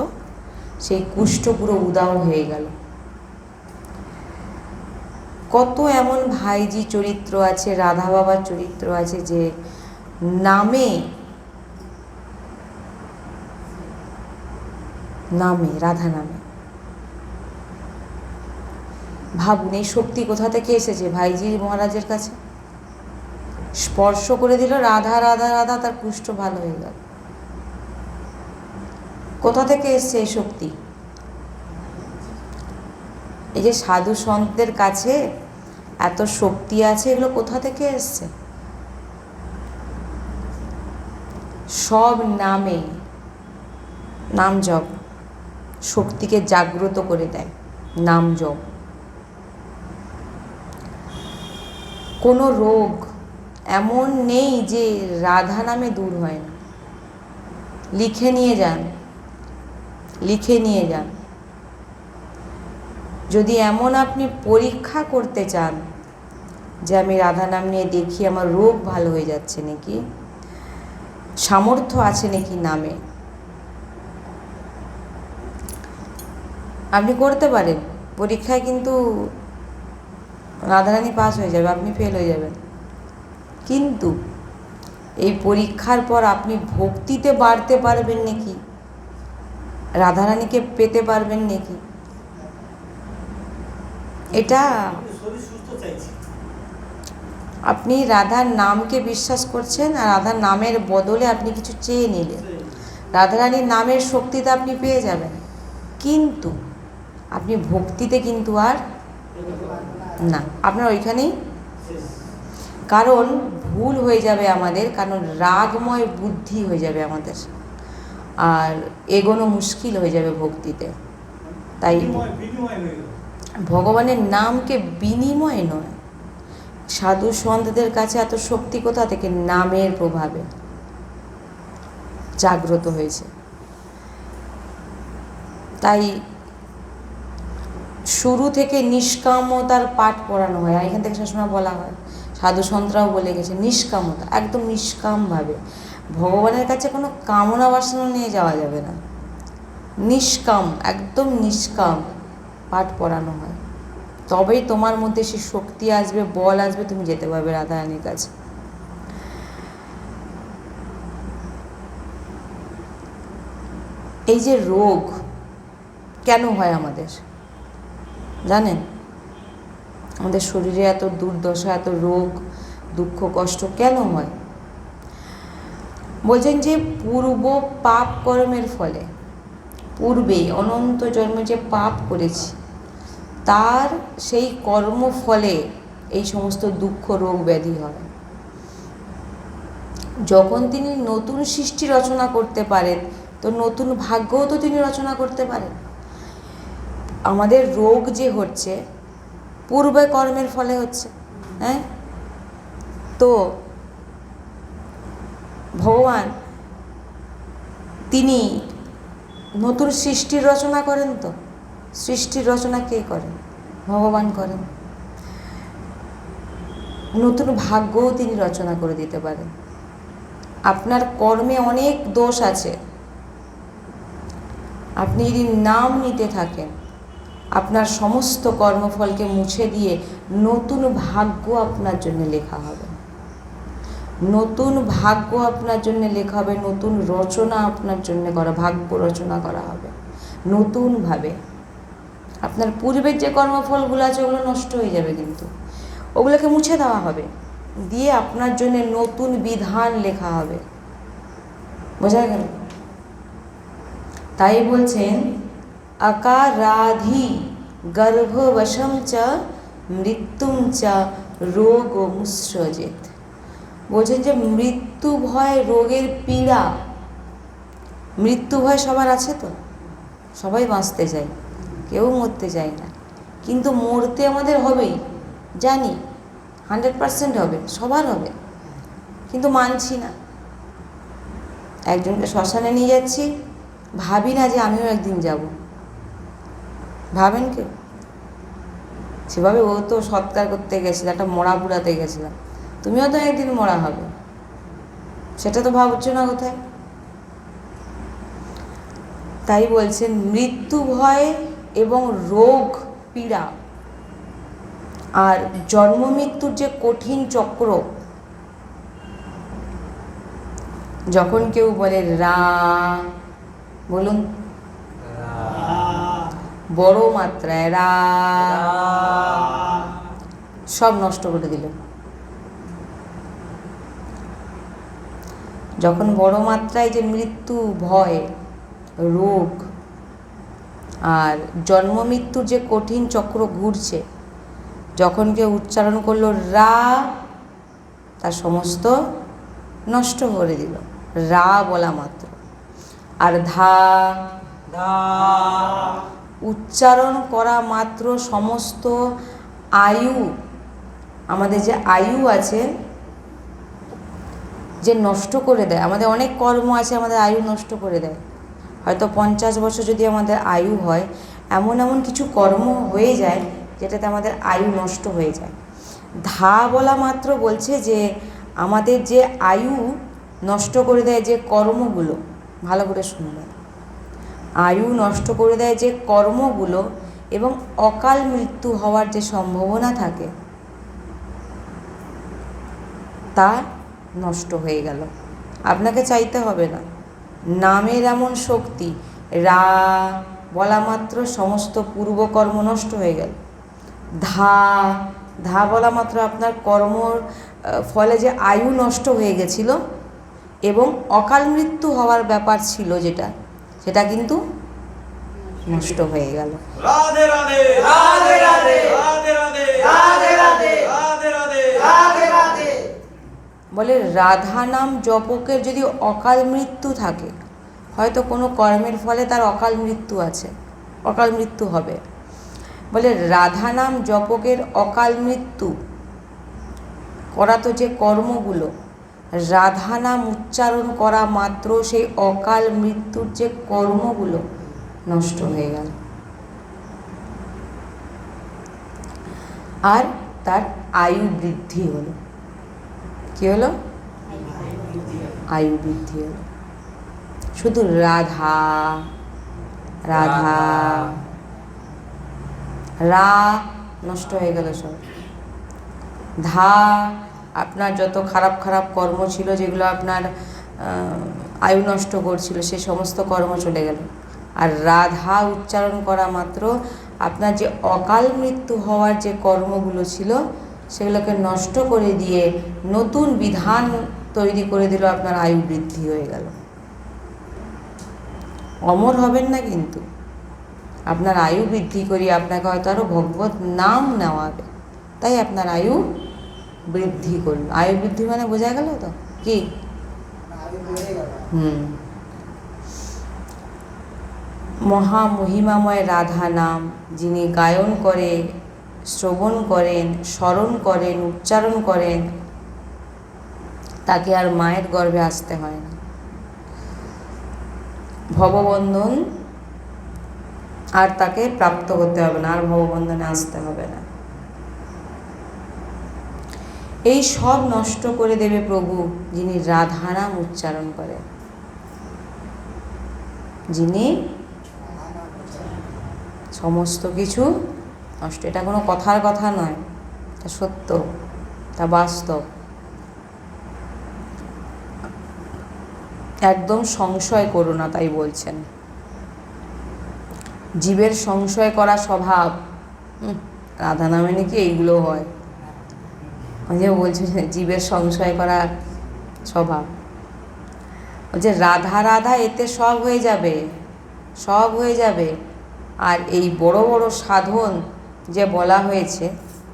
A: সেই কুষ্ঠ পুরো উধাও হয়ে গেল। কত এমন ভাইজি চরিত্র আছে, রাধা বাবার চরিত্র আছে, যে নামে রাধা নামে, ভাবুন এই শক্তি কোথা থেকে এসেছে ভাইজি মহারাজের কাছে। স্পর্শ করে দিল, রাধা রাধা রাধা, তার কুষ্ঠ ভালো হয়ে গেল। কোথা থেকে এসছে এই শক্তি? এই যে সাধু সন্তদের কাছে এত শক্তি আছে, এগুলো কোথা থেকে এসছে? সব নামে, নাম জপ শক্তিকে জাগ্রত করে দেয়। নাম জপ, কোনো রোগ এমন নেই যে রাধা নামে দূর হয় না। লিখে নিয়ে যান। যদি এমন আপনি পরীক্ষা করতে চান যে আমি রাধা নাম নিয়ে দেখি আমার রোগ ভালো হয়ে যাচ্ছে নাকি, সামর্থ্য আছে নাকি নামে, আপনি করতে পারেন। পরীক্ষায় কিন্তু রাধারানী পাস হয়ে যাবে, আপনি ফেল হয়ে যাবেন। কিন্তু এই পরীক্ষার পর আপনি ভক্তিতে বাড়তে পারবেন নাকি, রাধারানীকে পেতে পারবেন নাকি, এটা আপনি রাধার নামকে বিশ্বাস করছেন, আর রাধার নামের বদলে আপনি কিছু চেয়ে নিলেন। রাধারানীর নামের শক্তিতে আপনি পেয়ে যাবেন, কিন্তু আপনি ভক্তিতে কিন্তু আর না, আপনার ওইখানেই। কারণ ভুল হয়ে যাবে আমাদের, কারণ রাগময় বুদ্ধি হয়ে যাবে আমাদের, আর এগোনো মুশকিল হয়ে যাবে ভক্তিতে। তাই ভগবানের নামকে বিনিময় নয়। সাধু সন্তদের কাছে এত শক্তি কোথা থেকে? নামের প্রভাবে জাগ্রত হয়েছে। তাই শুরু থেকে নিষ্কামতার পাঠ পড়ানো হয়। আর এখান থেকে সবসময় বলা হয়, সাধু সন্তরাও বলে গেছে, নিষ্কামতা, একদম নিষ্কামভাবে। ভগবানের কাছে কোনো কামনা বাসনা নিয়ে যাওয়া যাবে না, নিষ্কাম, একদম নিষ্কাম পাঠ পড়ানো হয়। তবেই তোমার মধ্যে সে শক্তি আসবে, বল আসবে, তুমি যেতে পারবে রাধারানীর কাছে। এই যে রোগ কেন হয় আমাদের জানেন? আমাদের শরীরে এত দুর্দশা, এত রোগ, দুঃখ, কষ্ট কেন হয়? বলছেন যে পূর্ব পাপ কর্মের ফলে, পূর্বে অনন্ত জন্মে যে পাপ করেছি তার সেই কর্মফলে এই সমস্ত দুঃখ, রোগ, ব্যাধি হয়। যখন তিনি নতুন সৃষ্টি রচনা করতে পারেন, তো নতুন ভাগ্যও তো তিনি রচনা করতে পারেন। আমাদের রোগ যে হচ্ছে পূর্বে কর্মের ফলে হচ্ছে, হ্যাঁ? তো ভগবান তিনি নতুন সৃষ্টির রচনা করেন। তো সৃষ্টির রচনা কে করেন? ভগবান করেন। নতুন ভাগ্যও তিনি রচনা করে দিতে পারেন। আপনার কর্মে অনেক দোষ আছে, আপনি যদি নাম নিতে থাকেন, আপনার সমস্ত কর্মফলকে মুছে দিয়ে নতুন ভাগ্য আপনার জন্য লেখা হবে, নতুন ভাগ্য আপনার জন্য লেখা হবে, নতুন রচনা আপনার জন্য করা, ভাগ্য রচনা করা হবে নতুনভাবে। আপনার পূর্বের যে কর্মফলগুলো আছে ওগুলো নষ্ট হয়ে যাবে, কিন্তু ওগুলোকে মুছে দেওয়া হবে, দিয়ে আপনার জন্য নতুন বিধান লেখা হবে। বোঝা গেল? তাই বলছেন अकाराधि गर्भवशम च मृत्युम च रोग मुसृजेत। বলছেন যে মৃত্যু ভয়, রোগের পীড়া, মৃত্যু ভয় সবার আছে। তো সবাই বাঁচতে চায়, কেউ মরতে চায় না, কিন্তু মরতে আমাদের হবেই, জানি 100% হবে, সবার হবে, কিন্তু মানছি না। একজনকে শ্মশানে নিয়ে যাচ্ছি, ভাবি না যে আমিও একদিন যাব। ভাবেন কেউ? সেভাবে ও তো সৎকার করতে গেছিল, একটা মরা পুরাতে গেছিলাম, তুমিও তো একদিন মরা হবে, সেটা তো ভাবছো না কোথায়? তাই বলছেন মৃত্যু ভয় এবং রোগ পীড়া আর জন্ম মৃত্যুর যে কঠিন চক্র। যখন কেউ বলে রা, বলুন বড় মাত্রায় রা, সব নষ্ট করে দিল। যখন বড় মাত্রায় যে মৃত্যু ভয়, রোগ আর জন্ম মৃত্যুর যে কঠিন চক্র ঘুরছে, যখন কেউ উচ্চারণ করলো রা, তার সমস্ত নষ্ট করে দিল, রা বলা মাত্র। আর ধা, উচ্চারণ করা মাত্র সমস্ত আয়ু, আমাদের যে আয়ু আছে, যে নষ্ট করে দেয়। আমাদের অনেক কর্ম আছে, আমাদের আয়ু নষ্ট করে দেয়। হয়তো 50 বছর যদি আমাদের আয়ু হয়, এমন এমন কিছু কর্ম হয়ে যায় যেটাতে আমাদের আয়ু নষ্ট হয়ে যায়। ধা বলা মাত্র বলছে যে আমাদের যে আয়ু নষ্ট করে দেয় যে কর্মগুলো, ভালো করে শুনবেন, আয়ু নষ্ট করে দেয় যে কর্মগুলো এবং অকাল মৃত্যু হওয়ার যে সম্ভাবনা থাকে, তা নষ্ট হয়ে গেল। আপনাকে চাইতে হবে না, নামের এমন শক্তি, রা বলা মাত্র সমস্ত পূর্বকর্ম নষ্ট হয়ে গেল। ধা, ধা বলা মাত্র আপনার কর্মর ফলে যে আয়ু নষ্ট হয়ে গেছিল এবং অকাল মৃত্যু হওয়ার ব্যাপার ছিল যেটা, সেটা কিন্তু নষ্ট হয়ে গেল।
B: রাধে রাধে রাধে রাধে রাধে রাধে রাধে রাধে রাধে রাধে রাধে রাধে।
A: বলে রাধা নাম জপকের যদি অকাল মৃত্যু থাকে, হয়তো কোনো কর্মের ফলে তার অকাল মৃত্যু আছে, অকাল মৃত্যু হবে, বলে রাধা নাম জপকের অকাল মৃত্যু করা তো যে কর্মগুলো, রাধা নাম উচ্চারণ করা মাত্র সেই অকাল মৃত্যুর যে কর্মগুলো নষ্ট হয়ে গেল। আর তার আয়ু বৃদ্ধি হলো। কি হলো? আয়ু বৃদ্ধি হলো। শুধু রাধা রাধা, রা নষ্ট হয়ে গেল সব। ধা, আপনার যত খারাপ খারাপ কর্ম ছিল, যেগুলো আপনার আয়ু নষ্ট করছিল, সে সমস্ত কর্ম চলে গেল। আর রাধা উচ্চারণ করা মাত্র আপনার যে অকাল মৃত্যু হওয়ার যে কর্মগুলো ছিল, সেগুলোকে নষ্ট করে দিয়ে নতুন বিধান তৈরি করে দিল, আপনার আয়ু বৃদ্ধি হয়ে গেল। অমর হবেন না, কিন্তু আপনার আয়ু বৃদ্ধি করিয়ে আপনাকে হয়তো আরও ভগবত নাম নেওয়াবে, তাই আপনার আয়ু বৃদ্ধি করল। আয়ু বৃদ্ধি মানে বোঝা গেল তো কি? মহামহিমাময় রাধা নাম যিনি গায়ন করে, শ্রবণ করেন, স্মরণ করেন, উচ্চারণ করেন, তাকে আর মায়ের গর্ভে আসতে হয় না। ভববন্ধন আর তাকে প্রাপ্ত হতে হবে না, আর ভববন্ধনে আসতে হবে না। এই সব নষ্ট করে দেবে প্রভু যিনি রাধা নাম উচ্চারণ করেন, যিনি সমস্ত কিছু নষ্ট। এটা কোনো কথার কথা নয়, তা সত্য, তা বাস্তব। একদম সংশয় করো না, তাই বলছেন। জীবের সংশয় করা স্বভাব, রাধা নামে নাকি এইগুলো হয়। যে বলছে জীবের সংশয় করা স্বভাব, যে রাধা রাধা এতে সব হয়ে যাবে, সব হয়ে যাবে। আর এই বড় বড় সাধন যে বলা হয়েছে,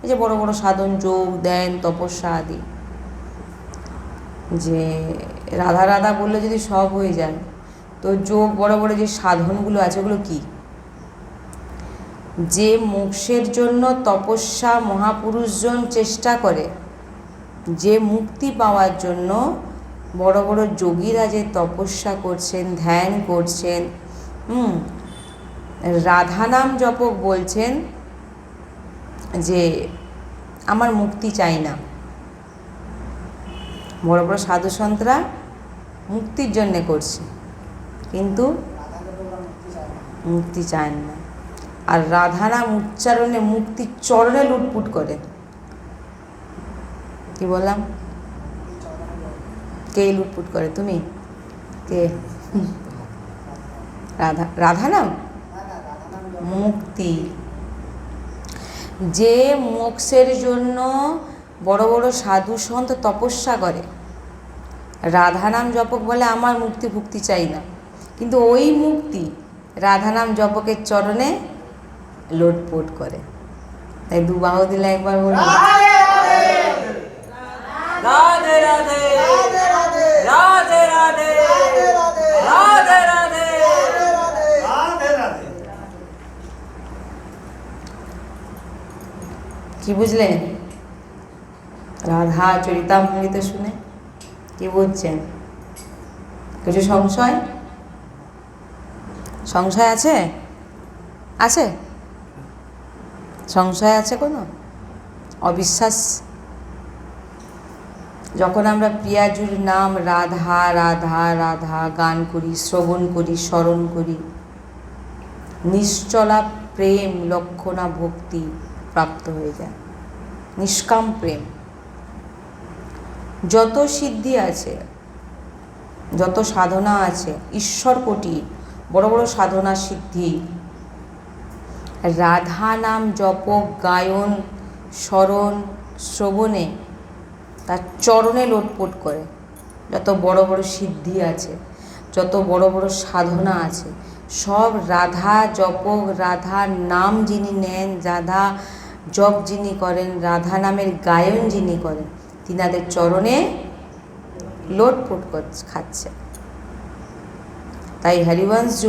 A: এই যে বড় বড় সাধন, যোগ, ধ্যান, তপস্যা আদি, যে রাধা রাধা বললে যদি সব হয়ে যায়, তো যোগ, বড় বড় যে সাধনগুলো আছে, ওগুলো কি? যে মোক্ষের জন্য তপস্যা মহাপুরুষজন চেষ্টা করে, যে মুক্তি পাওয়ার জন্য বড় বড় যোগীরা যে তপস্যা করছেন, ধ্যান করছেন, রাধা নাম জপক বলছেন যে আমার মুক্তি চাই না। বড় বড় সাধু সন্তরা মুক্তির জন্যে করছে, কিন্তু মুক্তি চান না। আর রাধা নাম উচ্চারণে মুক্তির চরণে লুটপুট করে। কি বললাম? কে লুটপুট করে? তুমি? কে? রাধা, রাধা নাম মুক্তি। যে মোক্ষের জন্য বড় বড় সাধু সন্ত তপস্যা করে, রাধা নাম জপক বলে আমার মুক্তি ভুক্তি চাই না, কিন্তু ওই মুক্তি রাধা নাম জপকের চরণে লোটপোট করে। তাই দু বাহু দিলে একবার বলুন
B: রাধে রাধে, রাধে রাধে, রাধে রাধে, রাধে রাধে।
A: কি বুঝলেন? রাধা চরিতামৃত শুনে কি বুঝছেন? কিছু সংশয়? সংশয় আছে? আছে? সংশয় আছে কোনো? অবিশ্বাস? যখন আমরা প্রিয়াজুর নাম রাধা রাধা রাধা গান করি, শ্রবণ করি, স্মরণ করি, নিশ্চলা প্রেম লক্ষণা ভক্তি প্রাপ্ত হয়ে যায়, নিষ্কাম প্রেম। যত সিদ্ধি আছে, যত সাধনা আছে, ঈশ্বর কোটি বড় বড় সাধনা সিদ্ধি, রাধা নাম জপক, গায়ন, স্মরণ, শ্রবণে তার চরণে লোটপোট করে। যত বড় বড় সিদ্ধি আছে, যত বড় বড় সাধনা আছে, সব রাধা জপক, রাধা নাম যিনি নেন, রাধা জপ যিনি করেন, রাধা নামের গায়ন যিনি করেন, তিনাদের চরণে লোটপোট খাচ্ছে। তাই হরিবংশজি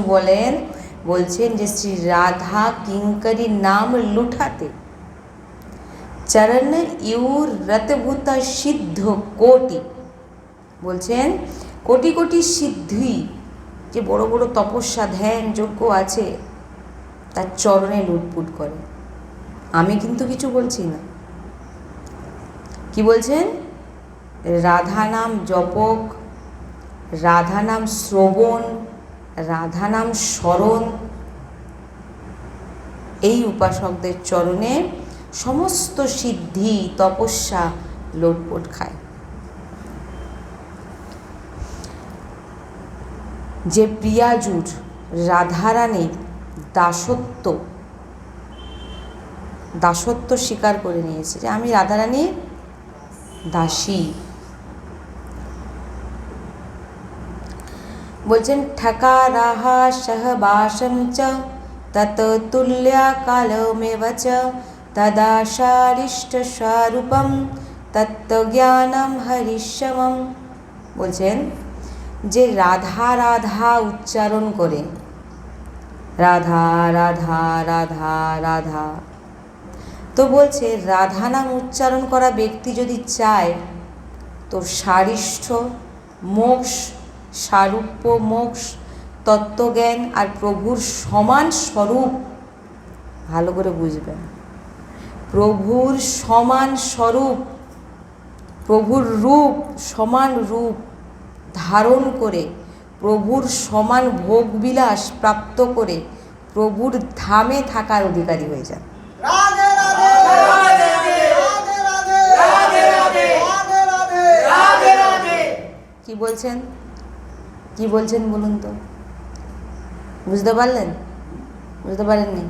A: বলছেন যে শ্রী রাধা কিঙ্করি নাম লুঠাতে চরণ ইউর রতভূতা সিদ্ধ কোটি। বলছেন কোটি কোটি সিদ্ধি যে বড় বড় তপস্যা ধ্যান যজ্ঞ আছে তার চরণে লুটপুট করে। আমি কিন্তু কিছু বলছি না। কি বলছেন? রাধা নাম জপক, রাধা নাম শ্রবণ, রাধা নাম স্মরণ, এই উপাসকদের চরণে সমস্ত সিদ্ধি তপস্যা লোটপোট খায়। যে প্রিয়াজুর রাধারানীর দাসত্ব স্বীকার করে নিয়েছে, যে আমি রাধারানীর দাসী। বলছেন ঠকারাহা সহবাসম চ তত তুল্যা কালমেব চ তদাশারিষ্ট স্বরূপম তত্ত্বজ্ঞানম হরিষ্যমম। বলছেন যে রাধা রাধা উচ্চারণ করে, রাধা রাধা রাধা রাধা, তো বলছে রাধা নাম উচ্চারণ করা ব্যক্তি যদি চায় তো সারিষ্ঠ মোক্ষ, সারূপ্য মোক্ষ, তত্ত্বজ্ঞান আর প্রভুর সমান স্বরূপ, ভালো করে বুঝবেন, প্রভুর সমান স্বরূপ, প্রভুর রূপ, সমান রূপ ধারণ করে, প্রভুর সমান ভোগবিলাস প্রাপ্ত করে প্রভুর ধামে থাকার অধিকারী হয়ে যান।
B: রাধে রাধে রাধে রাধে রাধে রাধে রাধে রাধে।
A: কি বলছেন? কি বলছেন বলুন তো? বুঝতে পারলেন? বুঝতে পারেননি?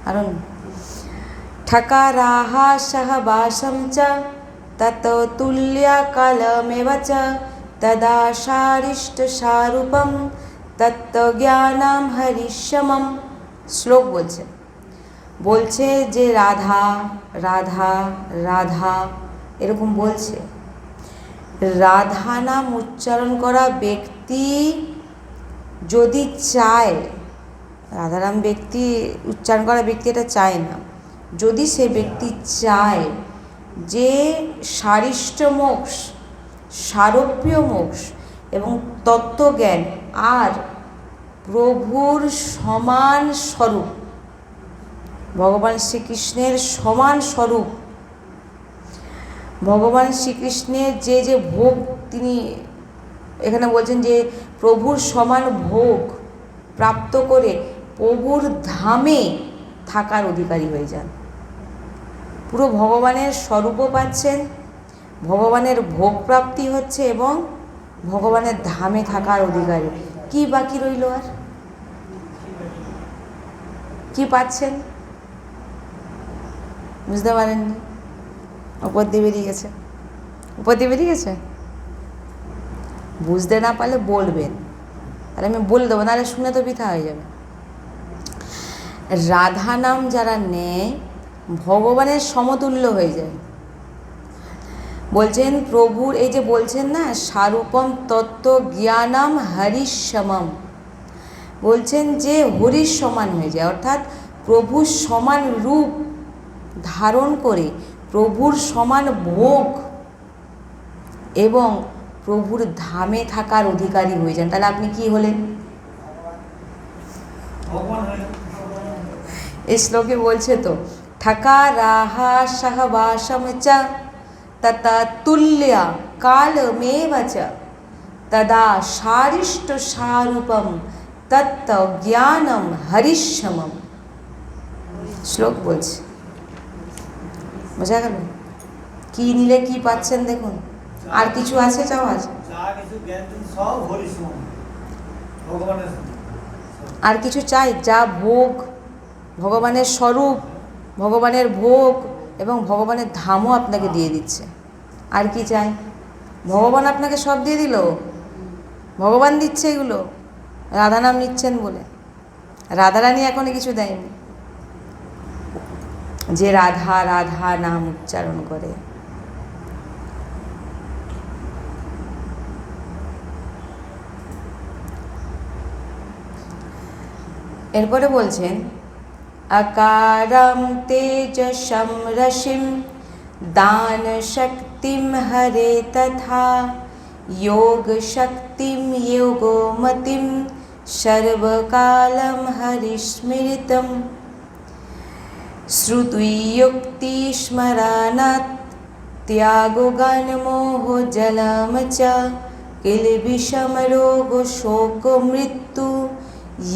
A: কারণ ঠকারাহা সহবাসম চ তত তুল্যা কালমেব চ তদাশারিষ্ট স্বরূপম তত্ত্বজ্ঞানম হরিষ্যমম। শ্লোক বলছে যে রাধা রাধা রাধা এরকম বলছে। রাধা নাম উচ্চারণ করা ব্যক্তি যদি চায়, রাধারাম ব্যক্তি উচ্চারণ করা ব্যক্তি এটা চায় না, যদি সে ব্যক্তি চায় যে সারিষ্ঠ মোক্ষ, সারূপ্য মোক্ষ এবং তত্ত্বজ্ঞান আর প্রভুর সমান স্বরূপ, ভগবান শ্রীকৃষ্ণের সমান স্বরূপ, ভগবান শ্রীকৃষ্ণের যে যে ভোগ তিনি এখানে বলছেন যে প্রভুর সমান ভোগ প্রাপ্ত করে প্রভুর ধামে থাকার অধিকারী হয়ে যান। পুরো ভগবানের স্বরূপও পাচ্ছেন, ভগবানের ভোগ প্রাপ্তি হচ্ছে এবং ভগবানের ধামে থাকার অধিকারী। কি বাকি রইল আর? কি পাচ্ছেন? বুঝতে পারেননি? উপর দিয়ে বেরিয়ে গেছে, উপর দিয়ে বেরিয়ে গেছে। বুঝতে না পারলে বলবেন, তাহলে আমি বলে দেবো, নাহলে শুনে তো বৃথা হয়ে যাবে। রাধা নাম যারা নেয় ভগবানের সমতুল্য হয়ে যায়। বলছেন প্রভুর এই যে বলছেন না স্বরূপম তত্ত্ব জ্ঞানম হরিষ্যমম, বলছেন যে হরির সমান হয়ে যায়, অর্থাৎ প্রভুর সমান রূপ ধারণ করে প্রভুর সমান ভোগ এবং প্রভুর ধামে থাকার অধিকারী হয়ে যান। তাহলে আপনি কি হলেন? এই শ্লোকে বলছে তো ঠকারাহা সহবাসম চ ততা তুল্যা কালমেব চ তদা সারিষ্ট স্বরূপম তত্ত্বজ্ঞানম হরিষ্যমম। শ্লোক বলছে, বোঝা গেল? কি নিলে কি পাচ্ছেন দেখুন। আর কিছু আছে চাওয়াজ? আর কিছু চাই? যা ভোগ, ভগবানের স্বরূপ, ভগবানের ভোগ এবং ভগবানের ধামও আপনাকে দিয়ে দিচ্ছে। আর কি চাই? ভগবান আপনাকে সব দিয়ে দিল, ভগবান দিচ্ছে এগুলো, রাধা নাম নিচ্ছেন বলে। রাধারানী এখনো কিছু দেয়নি। যে রাধা রাধা নাম উচ্চারণ করে, এরপরে বলছেন अकारं तेजसं रशिं दान शक्तिं हरे तथा योग शक्तिं योगोमतिं सर्वकालं हरिस्मृतं श्रुतियुक्तिस्मरणात् त्यागोज्ञानमोहो जलं च किल्बिषमरोगशोकमृत्यु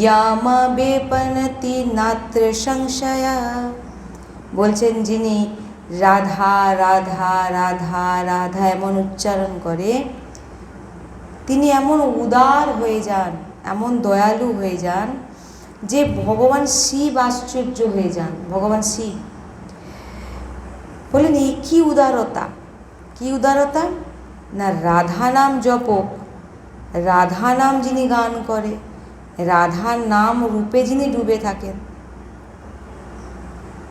A: यामावेपनति नात्र সংশয়ः। বলছেন যিনি রাধা রাধা রাধা রাধা এমন উচ্চারণ করে, তিনি এমন উদার হয়ে যান, এমন দয়ালু হয়ে যান যে ভগবান শিব আশ্চর্য হয়ে যান। ভগবান শিব বলেন এই কী উদারতা, কী উদারতা না, রাধা নাম জপক, রাধা নাম যিনি গান করে, রাধার নাম রূপে যিনি ডুবে থাকেন,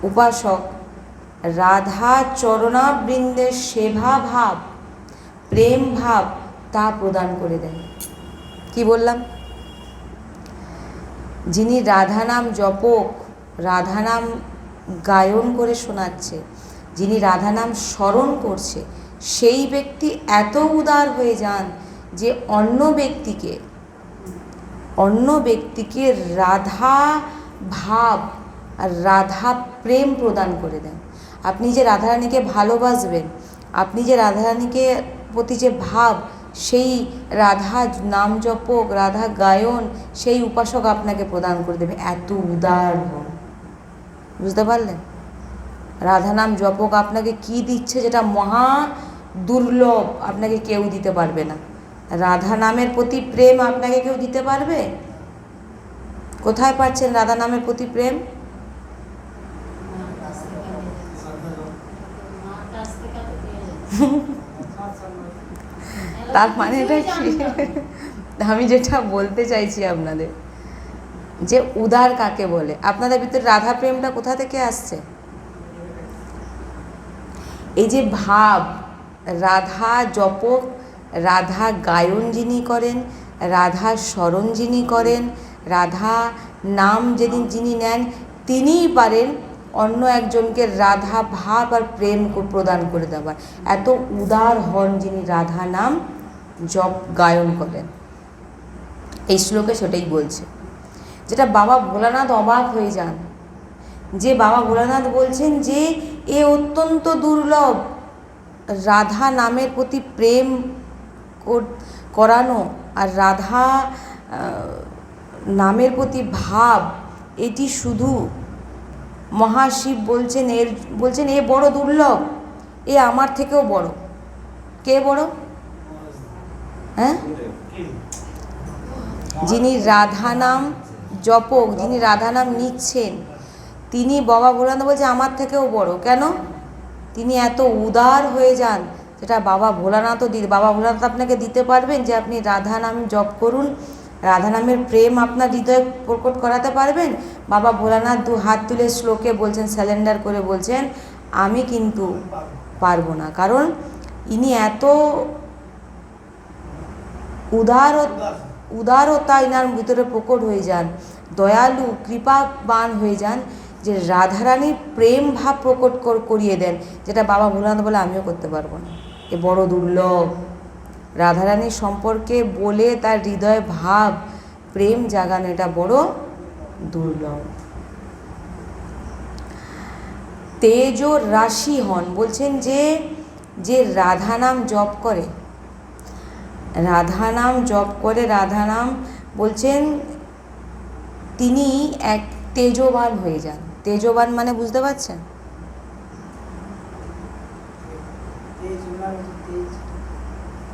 A: উপাসক, রাধা চরণাবৃন্দের সেবা ভাব, প্রেম ভাব তা প্রদান করে দেন। কি বললাম? যিনি রাধা নাম জপক, রাধা নাম গায়ন করে শোনাচ্ছে, যিনি রাধা নাম স্মরণ করছে, সেই ব্যক্তি এত উদার হয়ে যান যে অন্য ব্যক্তিকে রাধা ভাব আর রাধা প্রেম প্রদান করে দেন। আপনি যে রাধারানীকে ভালোবাসবেন, আপনি যে রাধারানীকে প্রতি যে ভাব, সেই রাধা নাম জপক, রাধা গায়ন, সেই উপাসক আপনাকে প্রদান করে দেবে। এত উদার হন, বুঝতে পারলেন? রাধা নাম জপক আপনাকে কি দিচ্ছে যেটা মহা দুর্লভ, আপনাকে কেউ দিতে পারবে না। রাধা নামের প্রতি প্রেম আপনাকে কেউ দিতে পারবে? কোথায় পাচ্ছেন রাধা নামের প্রতি প্রেম? তার মানে এটা কি? আমি যেটা বলতে চাইছি আপনাদের, যে উদার কাকে বলে। আপনাদের ভিতরে রাধা প্রেমটা কোথা থেকে আসছে? এই যে ভাব, রাধা জপক, রাধা গায়ন যিনি করেন, রাধা স্মরণ যিনি করেন, রাধা নাম যেদিন যিনি নেন, তিনিই পারেন অন্য একজনকে রাধা ভাব আর প্রেম প্রদান করে দেওয়ার। এত উদার হন যিনি রাধা নাম জপ গায়ন করেন। এই শ্লোকে সেটাই বলছে, যেটা বাবা ভোলানাথ অবাক হয়ে যান, যে বাবা ভোলানাথ বলছেন যে এ অত্যন্ত দুর্লভ, রাধা নামের প্রতি প্রেম করানো আর রাধা নামের প্রতি ভাব, এটি শুধু মহাশিব বলছেন এ বড় দুর্লভ, এ আমার থেকেও বড়। কে বড়? হ্যাঁ, যিনি রাধা নাম জপক, যিনি রাধা নাম নিচ্ছেন, তিনি বাবা ভোলানাথ বলছে আমার থেকেও বড়। কেন? তিনি এত উদার হয়ে যান, যেটা বাবা ভোলানাথও বাবা ভোলানাথ আপনাকে দিতে পারবেন, যে আপনি রাধা নাম জপ করুন, রাধা নামের প্রেম আপনার হৃদয়ে প্রকট করাতে পারবেন। বাবা ভোলানাথ দু হাত তুলে শ্লোকে বলছেন, স্যালেন্ডার করে বলছেন আমি কিন্তু পারবো না। কারণ ইনি এত উদারতা ইনার ভিতরে প্রকট হয়ে যান, দয়ালু কৃপাবান হয়ে যান, যে রাধারানীর প্রেম ভাব প্রকট করিয়ে দেন, যেটা বাবা ভোলানাথ বলে আমিও করতে পারবো না। এ বড় দুর্লভ। রাধারানীর সম্পর্কে বলে তার হৃদয় ভাব প্রেম জাগানো, এটা বড় দুর্লভ। তেজ রাশি হন, বলছেন যে রাধা নাম জপ করে, রাধা নাম জপ করে, রাধা নাম বলছেন তিনি এক তেজবান হয়ে যান। তেজবান মানে বুঝতে পারছেন?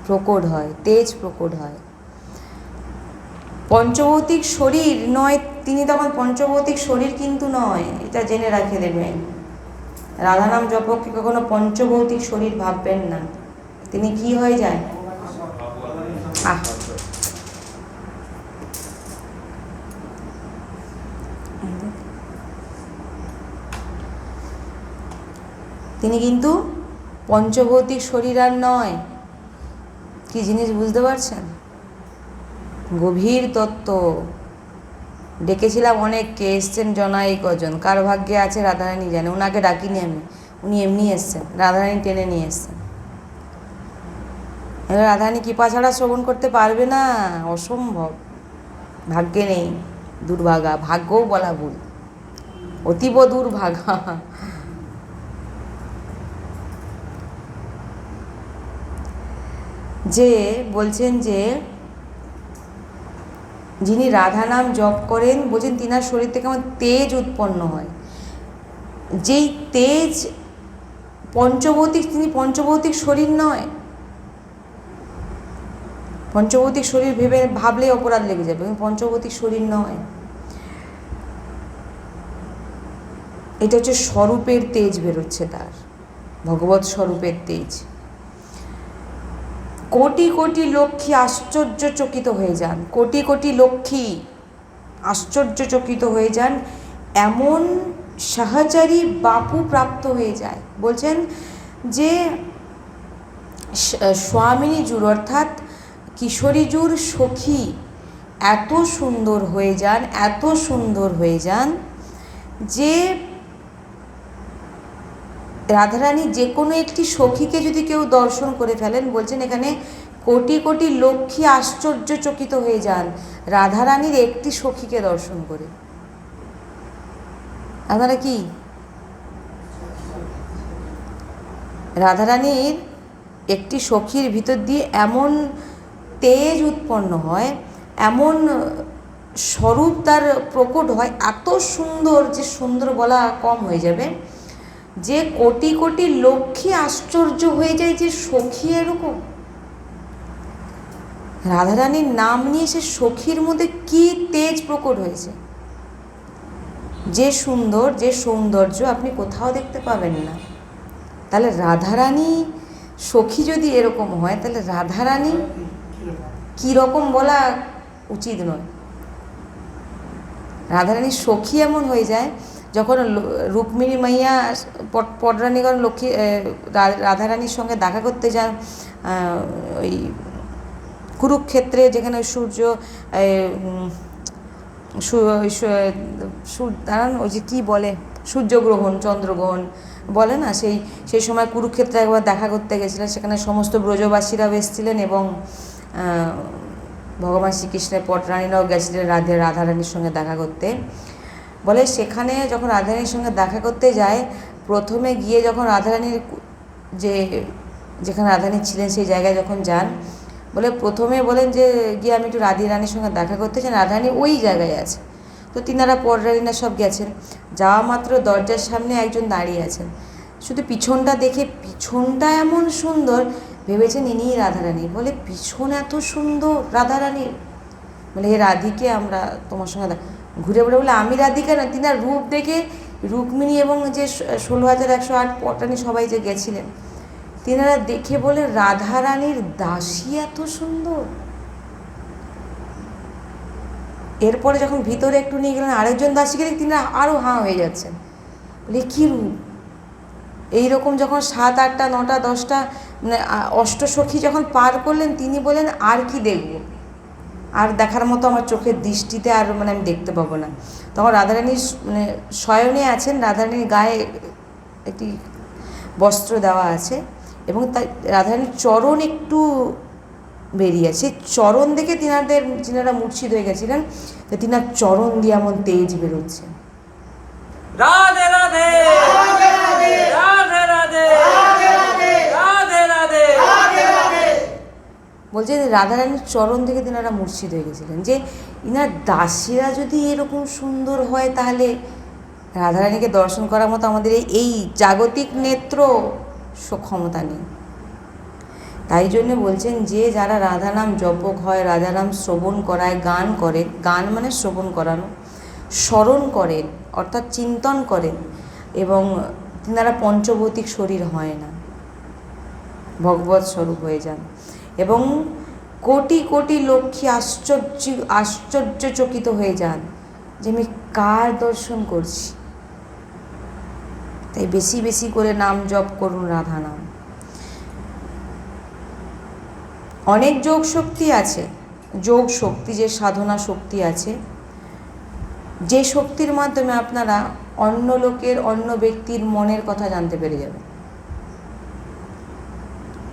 A: প্রকট হয়, তেজ প্রকট হয়। পঞ্চভৌতিক শরীর নয় তিনি, তখন পঞ্চভৌতিক শরীর কিন্তু নয়, এটা জেনে রাখে দেবেন। রাধা নাম জপককে কখনো পঞ্চভৌতিক শরীর ভাববেন না। তিনি কি হয়ে যায়? তিনি কিন্তু পঞ্চভৌতিক শরীর আর নয়। কি জিনিস বুঝতে পারছেন? গভীর তত্ত্ব। ডেকেছিলাম অনেককে, এসছেন জনাই কজন, কার ভাগ্যে আছে রাধারানী জানে। ওনাকে ডাকিনি আমি, উনি এমনি এসছেন, রাধারানী টেনে নিয়ে এসছেন। এবার রাধারানী কৃপা ছাড়া শ্রবণ করতে পারবে না, অসম্ভব, ভাগ্যে নেই, দুর্ভাগা, ভাগ্যও বলা ভুল, অতীব দুর্ভাগা। যে বলছেন যে যিনি রাধা নাম জপ করেন, বলছেন তিনার শরীর থেকে আমার তেজ উৎপন্ন হয়, যেই তেজ পঞ্চভৌতিক, তিনি পঞ্চভৌতিক শরীর নয়, পঞ্চভৌতিক শরীর ভেবে ভাবলেই অপরাধ লেগে যাবে, পঞ্চভৌতিক শরীর নয়, এটা হচ্ছে স্বরূপের তেজ বেরোচ্ছে তার, ভগবৎ স্বরূপের তেজ। কোটি কোটি লক্ষ্মী আশ্চর্যচকিত হয়ে যান, কোটি কোটি লক্ষ্মী আশ্চর্যচকিত হয়ে যান, এমন সহচারী বাপু প্রাপ্ত হয়ে যায়। বলছেন যে স্বামিনীজুর অর্থাৎ কিশোরীজুর সখী এত সুন্দর হয়ে যান, এত সুন্দর হয়ে যান যে রাধারানী যে কোনো একটি সখীকে যদি কেউ দর্শন করে ফেলেন, বলছেন এখানে কোটি কোটি লক্ষ্মী আশ্চর্যচকিত হয়ে যান রাধারানীর একটি সখীকে দর্শন করে। আপনারা কি রাধারানীর একটি সখীর ভিতর দিয়ে এমন তেজ উৎপন্ন হয়, এমন স্বরূপ তার প্রকট হয়, এত সুন্দর যে সুন্দর বলা কম হয়ে যাবে, যে কোটি কোটি লক্ষ্মী আশ্চর্য হয়ে যায় যে সখী এরকম। রাধারানীর নাম নিয়ে সে সখীর মধ্যে কি তেজ প্রকট হয়েছে, যে সুন্দর, যে সৌন্দর্য আপনি কোথাও দেখতে পাবেন না। তাহলে রাধারানী সখী যদি এরকম হয়, তাহলে রাধারানী কীরকম বলা উচিত নয়। রাধারানীর সখী এমন হয়ে যায়, যখন রুক্মিণী মাইয়া পটরানীগণ লক্ষ্মী রাধারানীর সঙ্গে দেখা করতে যান ওই কুরুক্ষেত্রে, যেখানে সূর্য দাঁড়ান ওই যে কী বলে সূর্যগ্রহণ চন্দ্রগ্রহণ বলে না, সেই সময় কুরুক্ষেত্রে একবার দেখা করতে গেছিলেন, সেখানে সমস্ত ব্রজবাসীরাও এসেছিলেন এবং ভগবান শ্রীকৃষ্ণের পটরানীরাও গেছিলেন রাধারানীর সঙ্গে দেখা করতে। বলে সেখানে যখন রাধারানীর সঙ্গে দেখা করতে যায়, প্রথমে গিয়ে যখন রাধারানীর যেখানে রাধারানী ছিলেন সেই জায়গায় যখন যান, বলে প্রথমে বলেন যে গিয়ে আমি একটু রাধারানীর সঙ্গে দেখা করতে চাই, রাধারানী ওই জায়গায় আছে। তো তিনারা পটরানীরা সব গেছেন, যাওয়া মাত্র দরজার সামনে একজন দাঁড়িয়ে আছেন, শুধু পিছনটা দেখে, পিছনটা এমন সুন্দর, ভেবেছেন ইনিই রাধারানী। বলে পিছন এত সুন্দর রাধারানীর, বলে হে রাধিকে আমরা তোমার সঙ্গে ঘুরে ঘুরে, বলে আমি রাধিকা না, তিনার রূপ দেখে রুক্মিণী এবং যে 16,108 পটরানী সবাই যে গেছিলেন, তিনারা দেখে বলে রাধারানীর দাসী এত সুন্দর। এরপরে যখন ভিতরে একটু নিয়ে গেলেন আরেকজন দাসীকে দেখে তিনারা আরও হাঁ হয়ে যাচ্ছেন, বলে কী রূপ। এইরকম যখন 7, 8, 9, 10 মানে অষ্টসখী যখন পার করলেন, তিনি বলেন আর কি দেখব, আর দেখার মতো আমার চোখের দৃষ্টিতে আর মানে আমি দেখতে পাবো না। তখন রাধারানী মানে শয়নে আছেন, রাধারানীর গায়ে একটি বস্ত্র দেওয়া আছে এবং তাই রাধারানীর চরণ একটু বেরিয়ে আছে, চরণ দেখে তিনারা মূর্ছিত হয়ে গেছিলেন, তো তিনার চরণ দিয়ে এমন তেজ বেরোচ্ছে।
B: রাধে রাধে রাধে রাধে রাধে রাধে রাধে রাধে রাধে রাধে।
A: বলছে রাধারানীর চরণ থেকে তিনারা মূর্ছিত হয়ে গেছিলেন, যে ইনার দাসীরা যদি এরকম সুন্দর হয়, তাহলে রাধারানীকে দর্শন করার মতো আমাদের এই জাগতিক নেত্র সক্ষমতা নেই। তাই জন্য বলছেন যে যারা রাধা নাম জপক হয়, রাধা নাম শ্রবণ করায়, গান করে, গান মানে শ্রবণ করানো, স্মরণ করেন অর্থাৎ চিন্তন করেন, এবং তিনারা পঞ্চভৌতিক শরীর হয় না, ভগবৎ স্বরূপ হয়ে যান, এবং কোটি কোটি লক্ষ্মী আশ্চর্যচকিত হয়ে যান যে আমি কার দর্শন করছি। তাই বেশি বেশি করে নাম জপ করুন, রাধা নাম। অনেক যোগ শক্তি আছে, যোগ শক্তি, যে সাধনা শক্তি আছে, যে শক্তির মাধ্যমে আপনারা অন্য লোকের, অন্য ব্যক্তির মনের কথা জানতে পেরে যাবেন।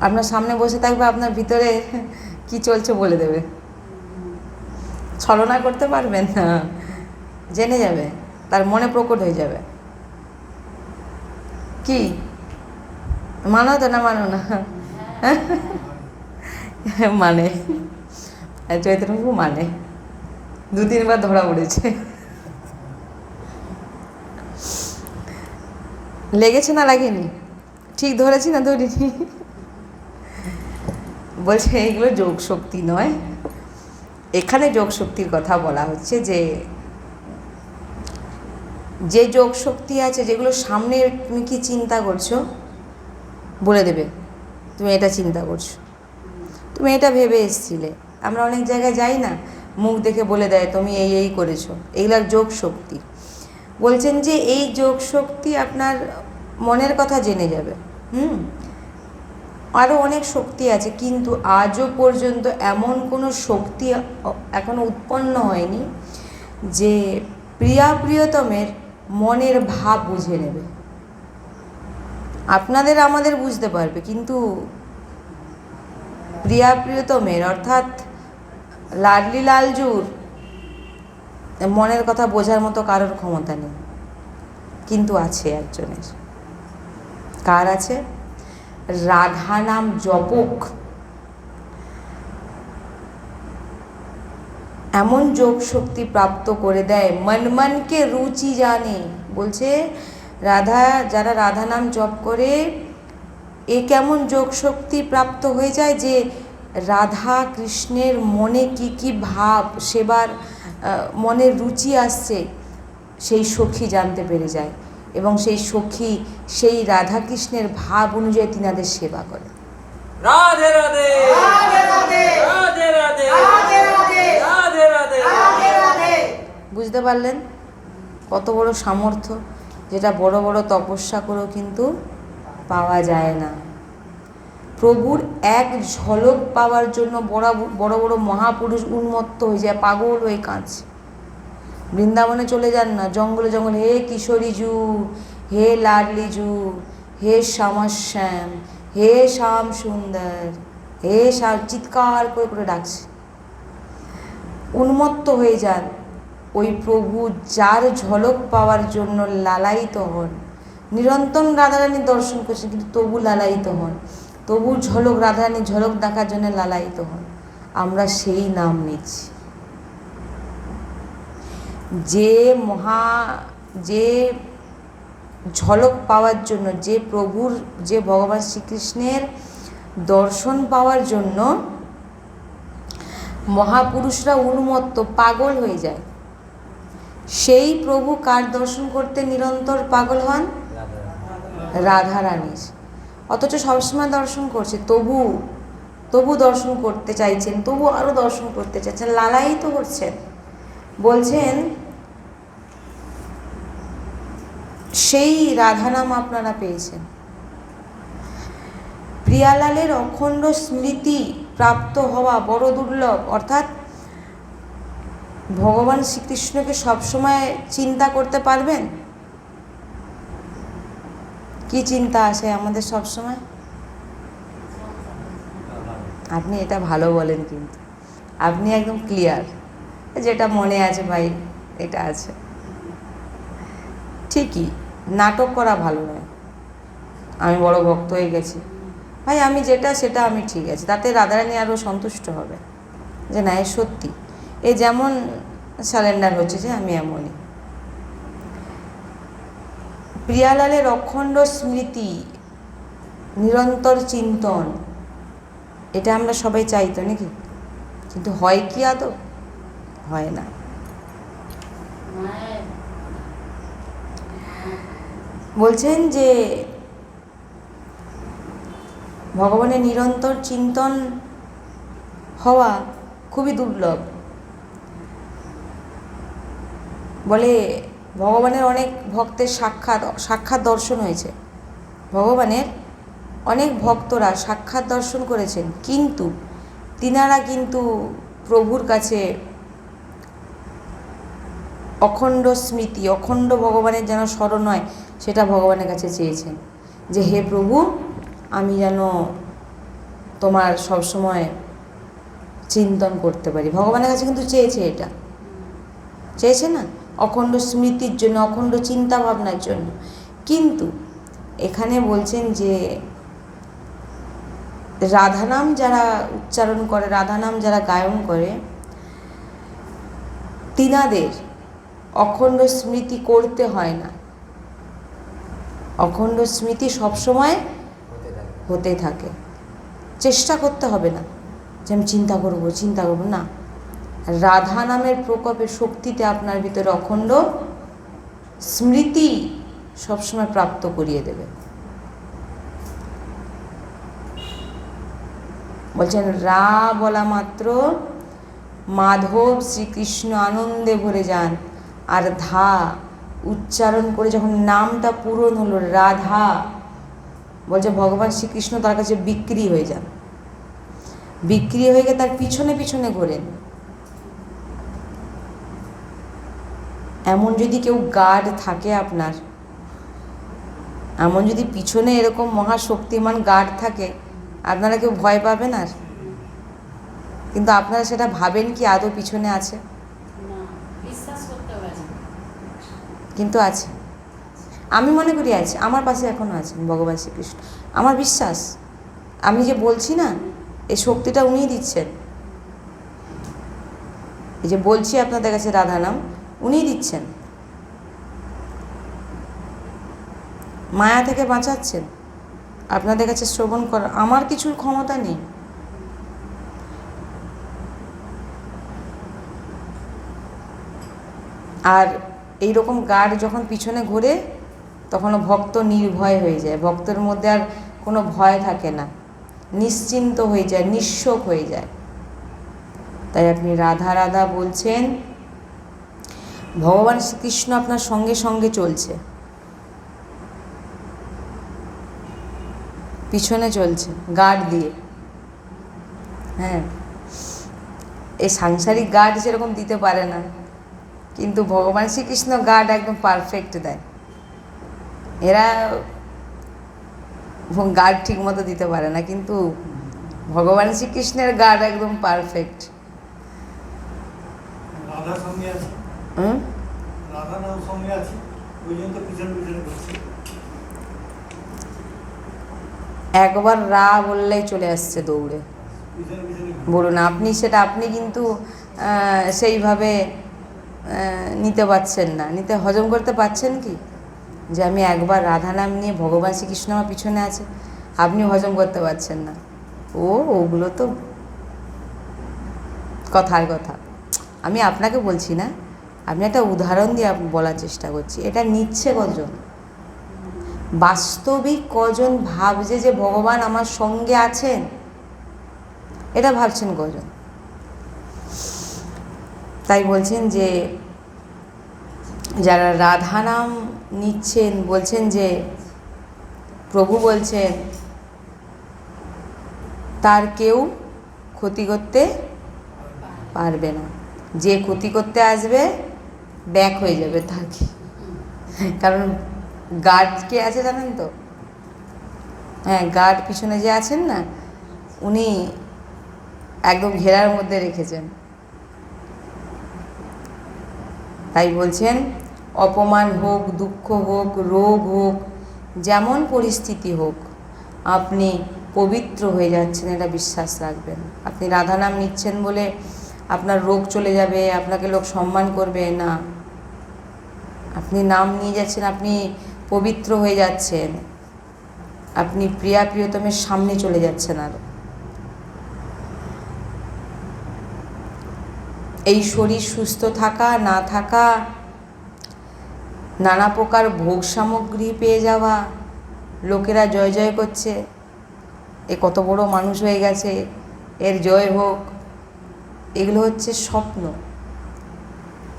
A: আপনার সামনে বসে থাকবে, আপনার ভিতরে কি চলছে বলে দেবে। ছলনা করতে পারবেন না, জেনে যাবে, তার মনে প্রকট হয়ে যাবে। কি মানো তো না মানো না? মানে চৈতন্যবাবু মানে 2-3 বার ধরা পড়েছে। লেগেছে না লাগেনি? ঠিক ধরেছি না ধরিনি? বলছে এগুলো যোগ শক্তি নয়। এখানে যোগ শক্তির কথা বলা হচ্ছে, যে যোগ শক্তি আছে, যেগুলো সামনে তুমি কি চিন্তা করছো বলে দেবে, তুমি এটা চিন্তা করছো, তুমি এটা ভেবে এসেছিলে। আমরা অনেক জায়গায় যাই না, মুখ দেখে বলে দেয় তুমি এই এই করেছো, এইগুলো যোগ শক্তি। বলছেন যে এই যোগ শক্তি আপনার মনের কথা জেনে যাবে। আরও অনেক শক্তি আছে, কিন্তু আজও পর্যন্ত এমন কোনো শক্তি এখনো উৎপন্ন হয়নি যে প্রিয়তমের মনের ভাব বুঝে নেবে। আপনাদের আমাদের বুঝতে পারবে, কিন্তু প্রিয়তমের অর্থাৎ লাডলি লালজুর মনের কথা বোঝার মতো কারোর ক্ষমতা নেই, কিন্তু আছে একজনের। কার আছে? রাধা নাম জপক এমন যোগ শক্তি প্রাপ্ত করে দেয়, মনকে রুচি জানে। বলছে যারা রাধা নাম জপ করে, এ কেমন যোগ শক্তি প্রাপ্ত হয়ে যায় যে রাধা কৃষ্ণের মনে কি কি ভাব, সেবার মনের রুচি আসছে, সেই সখী জানতে পেরে যায়, এবং সেই সখী সেই রাধা কৃষ্ণের ভাব অনুযায়ী তিনাদের সেবা করে।
B: রাধে রাধে রাধে রাধে রাধে রাধে রাধে রাধে রাধে রাধে।
A: বুঝতে পারলেন কত বড় সামর্থ্য, যেটা বড় বড় তপস্যা করেও কিন্তু পাওয়া যায় না। প্রভুর এক ঝলক পাওয়ার জন্য বড় বড় মহাপুরুষ উন্মত্ত হয়ে যায়, পাগল হয়ে কাঁদছে। বৃন্দাবনে চলে যান না, জঙ্গলে জঙ্গলে, হে কিশোরীজু, হে লাডলিজু, হে শ্যামাশ্যাম, হে শ্যাম সুন্দর, হে শ্যাম, চিৎকার করে করে ডাকছে, উন্মত্ত হয়ে যান। ওই প্রভু যার ঝলক পাওয়ার জন্য লালায়িত হন, নিরন্তর রাধারানীর দর্শন করছেন, কিন্তু তবু লালায়িত হন, তবু ঝলক, রাধারানীর ঝলক দেখার জন্য লালায়িত হন। আমরা সেই নাম নিচ্ছি। যে ঝলক পাওয়ার জন্য, যে প্রভুর, যে ভগবান শ্রীকৃষ্ণের দর্শন পাওয়ার জন্য মহাপুরুষরা উন্মত্ত, পাগল হয়ে যায়, সেই প্রভু কার দর্শন করতে নিরন্তর পাগল হন? রাধারানীর। অথচ সবসময় দর্শন করছে, তবু দর্শন করতে চাইছেন, তবু আরও দর্শন করতে চাইছেন, লালায়িত করছেন। বলছেন সেই রাধানাম আপনারা পেয়েছেন। প্রিয়ালালের অখণ্ড স্মৃতি প্রাপ্ত হওয়া বড় দুর্লভ, অর্থাৎ ভগবান শ্রীকৃষ্ণকে সবসময় চিন্তা করতে পারবেন। কি চিন্তা আসে আমাদের সবসময়? আপনি এটা ভালো বলেন, কিন্তু আপনি একদম ক্লিয়ার, যেটা মনে আছে ভাই এটা আছে। ঠিকই, নাটক করা ভালো নয়। আমি বড় ভক্ত হয়ে গেছি ভাই, আমি যেটা সেটা আমি ঠিক আছে, তাতে রাধারানী আরও সন্তুষ্ট হবে যে না, এ সত্যি, এ যেমন স্যালেন্ডার হচ্ছে যে আমি এমনই। প্রিয়ালালের অখণ্ড স্মৃতি, নিরন্তর চিন্তন, এটা আমরা সবাই চাইতো নাকি? কিন্তু হয় কি আদৌ? হয় না। বলছেন যে ভগবানের নিরন্তর চিন্তন হওয়া খুবই দুর্লভ। বলে ভগবানের অনেক ভক্তের সাক্ষাৎ দর্শন হয়েছে, ভগবানের অনেক ভক্তরা সাক্ষাৎ দর্শন করেছেন, কিন্তু তিনারা কিন্তু প্রভুর কাছে অখণ্ড স্মৃতি, অখণ্ড ভগবানের যেন স্মরণ হয়, সেটা ভগবানের কাছে চেয়েছেন যে হে প্রভু, আমি যেন তোমার সবসময় চিন্তন করতে পারি। ভগবানের কাছে কিন্তু চেয়েছে, এটা চেয়েছে না, অখণ্ড স্মৃতির জন্য, অখণ্ড চিন্তা ভাবনার জন্য। কিন্তু এখানে বলছেন যে রাধানাম যারা উচ্চারণ করে, রাধানাম যারা গায়ন করে, তিনাদের অখণ্ড স্মৃতি করতে হয় না। অখণ্ড স্মৃতি সবসময় হতে থাকে। চেষ্টা করতে হবে না যে আমি চিন্তা করব না। রাধা নামের প্রকোপে, শক্তিতে আপনার ভিতরে অখণ্ড স্মৃতি সবসময় প্রাপ্ত করিয়ে দেবে। বলছেন রা বলা মাত্র মাধব শ্রীকৃষ্ণ আনন্দে ভরে যান, আর ধা উচ্চারণ করে যখন নামটা পূরণ হলো রাধা, বলছে ভগবান শ্রীকৃষ্ণ তার কাছে বিক্রি হয়ে যান। বিক্রি হয়ে গিয়ে তার পিছনে পিছনে ঘোরেন। এমন যদি কেউ গার্ড থাকে আপনার, এমন যদি পিছনে এরকম মহাশক্তিমান গার্ড থাকে, আপনারা কেউ ভয় পাবেন আর? কিন্তু আপনারা সেটা ভাবেন কি আদৌ পিছনে আছে? কিন্তু আছে, আমি মনে করি আছে। আমার পাশে এখনও আছেন ভগবান শ্রীকৃষ্ণ, আমার বিশ্বাস। আমি যে বলছি না, এই শক্তিটা উনিই দিচ্ছেন। এই যে বলছি আপনাদের কাছে রাধা নাম, উনিই দিচ্ছেন। মায়া থেকে বাঁচাচ্ছেন, আপনাদের কাছে শ্রবণ করার আমার কিছুর ক্ষমতা নেই। আর এইরকম গার্ড যখন পিছনে ঘোরে, তখনও ভক্ত নির্ভয় হয়ে যায়। ভক্তের মধ্যে আর কোনো ভয় থাকে না, নিশ্চিন্ত হয়ে যায়, নিঃশোক হয়ে যায়। তাই আপনি রাধা রাধা বলছেন, ভগবান শ্রীকৃষ্ণ আপনার সঙ্গে সঙ্গে চলছে, পিছনে চলছে গার্ড দিয়ে। হ্যাঁ, এই সাংসারিক গার্ড সেরকম দিতে পারে না, কিন্তু ভগবান শ্রীকৃষ্ণ গার্ড একদম পারফেক্ট দেয়। এরা গার্ড ঠিক মতো দিতে পারে না, কিন্তু ভগবান শ্রীকৃষ্ণের গার্ড একদম পারফেক্ট।
C: রাধা সঙ্গে আছে, রাধা নাম সঙ্গে আছে, ওই জন্য তো পিছনে পিছনে ঘুরছে।
A: একবার রা বললেই চলে আসছে দৌড়ে। বলুন আপনি, সেটা আপনি কিন্তু সেইভাবে নিতে পারছেন না, হজম করতে পারছেন কি? যে আমি একবার রাধা নাম নিয়ে ভগবান শ্রীকৃষ্ণ আমার পিছনে আছে, আপনি হজম করতে পারছেন না। ওগুলো তো কথার কথা। আমি আপনাকে বলছি না, আমি একটা উদাহরণ দিয়ে বলার চেষ্টা করছি। এটা নিচ্ছে কজন? বাস্তবিক কজন ভাবছে যে ভগবান আমার সঙ্গে আছেন? এটা ভাবছেন কজন? তাই বলছেন যে যারা রাধা নাম নিচ্ছেন, বলছেন যে প্রভু বলছেন তার কেউ ক্ষতি করতে পারবে না। যে ক্ষতি করতে আসবে ব্যাক হয়ে যাবে তার কি, কারণ গার্ড কে আছে জানেন তো? হ্যাঁ, গার্ড পিছনে যে আছেন না, উনি একদম ঘেরার মধ্যে রেখেছেন। তাই বলছেন অপমান হোক, দুঃখ হোক, রোগ হোক, যেমন পরিস্থিতি হোক, আপনি পবিত্র হয়ে যাচ্ছেন, এটা বিশ্বাস রাখবেন। আপনি রাধা নাম নিচ্ছেন বলে আপনার রোগ চলে যাবে, আপনাকে লোক সম্মান করবে না। আপনি নাম নিয়ে যাচ্ছেন, আপনি পবিত্র হয়ে যাচ্ছেন, আপনি প্রিয়া প্রিয়তমের সামনে চলে যাচ্ছেন। আর এই শরীর সুস্থ থাকা না থাকা, নানা প্রকার ভোগ সামগ্রী পেয়ে যাওয়া, লোকেরা জয় জয় করছে, এ কত বড় মানুষ হয়ে গেছে, এর জয় হোক, এগুলো হচ্ছে স্বপ্ন।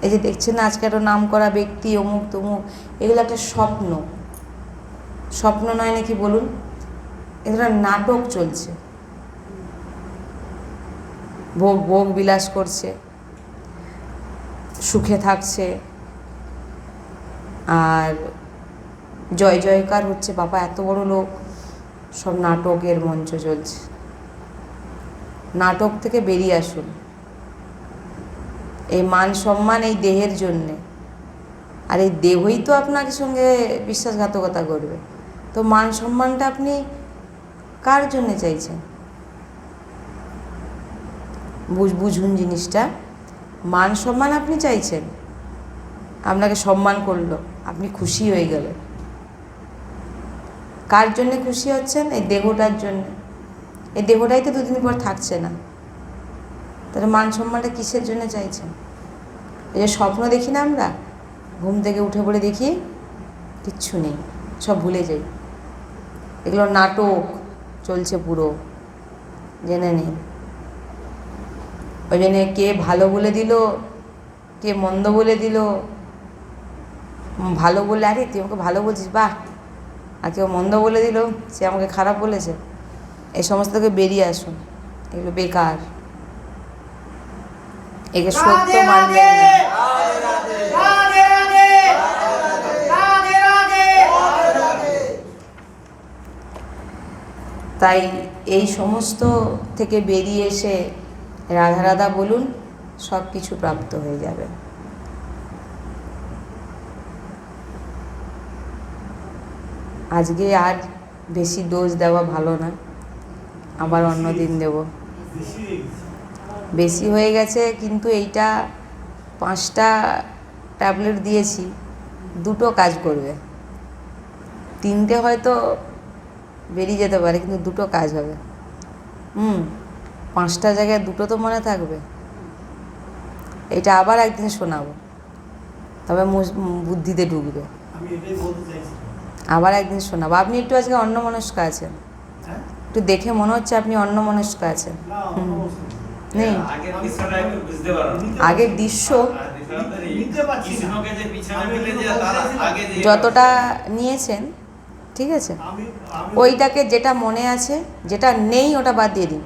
A: এই যে দেখছেন না আজকে একটা নাম করা ব্যক্তি অমুক তমুক, এগুলো একটা স্বপ্ন। স্বপ্ন নয় নাকি বলুন? এগুলো নাটক চলছে, ভোগ ভোগ বিলাস করছে, সুখে থাকছে, আর জয় জয়কার হচ্ছে, বাবা এত বড় লোক, সব নাটকের মঞ্চ চলছে। নাটক থেকে বেরিয়ে আসুন। এই মান সম্মান এই দেহের জন্যে, আর এই দেহই তো আপনার সঙ্গে বিশ্বাসঘাতকতা করবে। তো মান সম্মানটা আপনি কার জন্যে চাইছেন? বুঝুন জিনিসটা। মান সম্মান আপনি চাইছেন, আপনাকে সম্মান করলো, আপনি খুশি হয়ে গেলেন। কার জন্যে খুশি হচ্ছেন? এই দেহটার জন্য। এই দেহটাই তো দুদিন পর থাকছে না, তাহলে মান সম্মানটা কিসের জন্য চাইছেন? এই যে স্বপ্ন দেখি না আমরা, ঘুম থেকে উঠে পড়ে দেখি কিচ্ছু নেই, সব ভুলে যাই। এগুলো নাটক চলছে পুরো, জেনে নিন। ওই জন্যে কে ভালো বলে দিল, কে মন্দ বলে দিল। ভালো বললে আরে তুই আমাকে ভালো বলছিস, বাহ। আর কেউ মন্দ বলে দিল, সে আমাকে খারাপ বলেছে। এই সমস্ত থেকে বেরিয়ে আসুন, এগুলো বেকার। একে সত্য মানবেন না। তাই এই সমস্ত থেকে বেরিয়ে এসে রাধা রাধা বলুন, সব কিছু প্রাপ্ত হয়ে যাবে। আজকে আর বেশি ডোজ দেওয়া ভালো না, আবার অন্য দিন দেব। বেশি হয়ে গেছে, কিন্তু এইটা 5টা ট্যাবলেট দিয়েছি, 2টো কাজ করবে। 3টে হয়তো বেরিয়ে যেতে পারে, কিন্তু 2টো কাজ হবে। 5টা জায়গায় 2টো তো মনে থাকবে। এটা আবার একদিন শোনাবো, তবে বুদ্ধিতে ঢুকবে। আবার একদিন শোনাবো। আপনি একটু আজকে অন্যমনস্ক আছেন, একটু দেখে মনে হচ্ছে আপনি অন্যমনস্ক আছেন। নেই আগের দৃশ্য যতটা নিয়েছেন, ঠিক আছে, ওইটাকে যেটা মনে আছে, যেটা নেই ওটা বাদ দিয়ে দিন,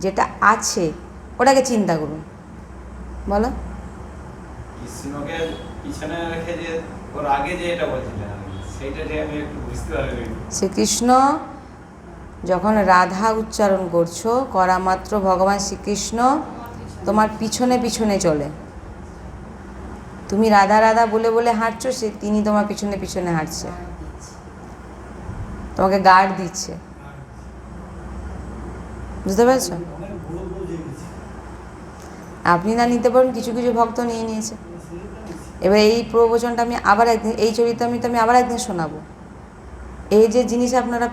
A: যেটা আছে ওটাকে চিন্তা করুন। বলো।
B: কৃষ্ণকে পিছনে রেখে যে ওর আগে যে এটা বলছিলেন, সেইটা যে আমি একটু বুঝতে পারিনি। শ্রীকৃষ্ণ
A: যখন রাধা উচ্চারণ করছো, করা মাত্র ভগবান শ্রীকৃষ্ণ তোমার পিছনে পিছনে চলে। তুমি রাধা রাধা বলে বলে হাঁটছো, তিনি তোমার পিছনে পিছনে হাঁটছে, তোমাকে গার্ড দিচ্ছে। বুঝতে পারছো? আপনি না নিতে পারেন, কিছু কিছু ভক্ত নিয়ে নিয়েছে। এবার এই প্রবচনটা আমি আবার একদিন, এই চরিতামৃত আমি আবার একদিন শোনাবো। এই যে জিনিস আপনারা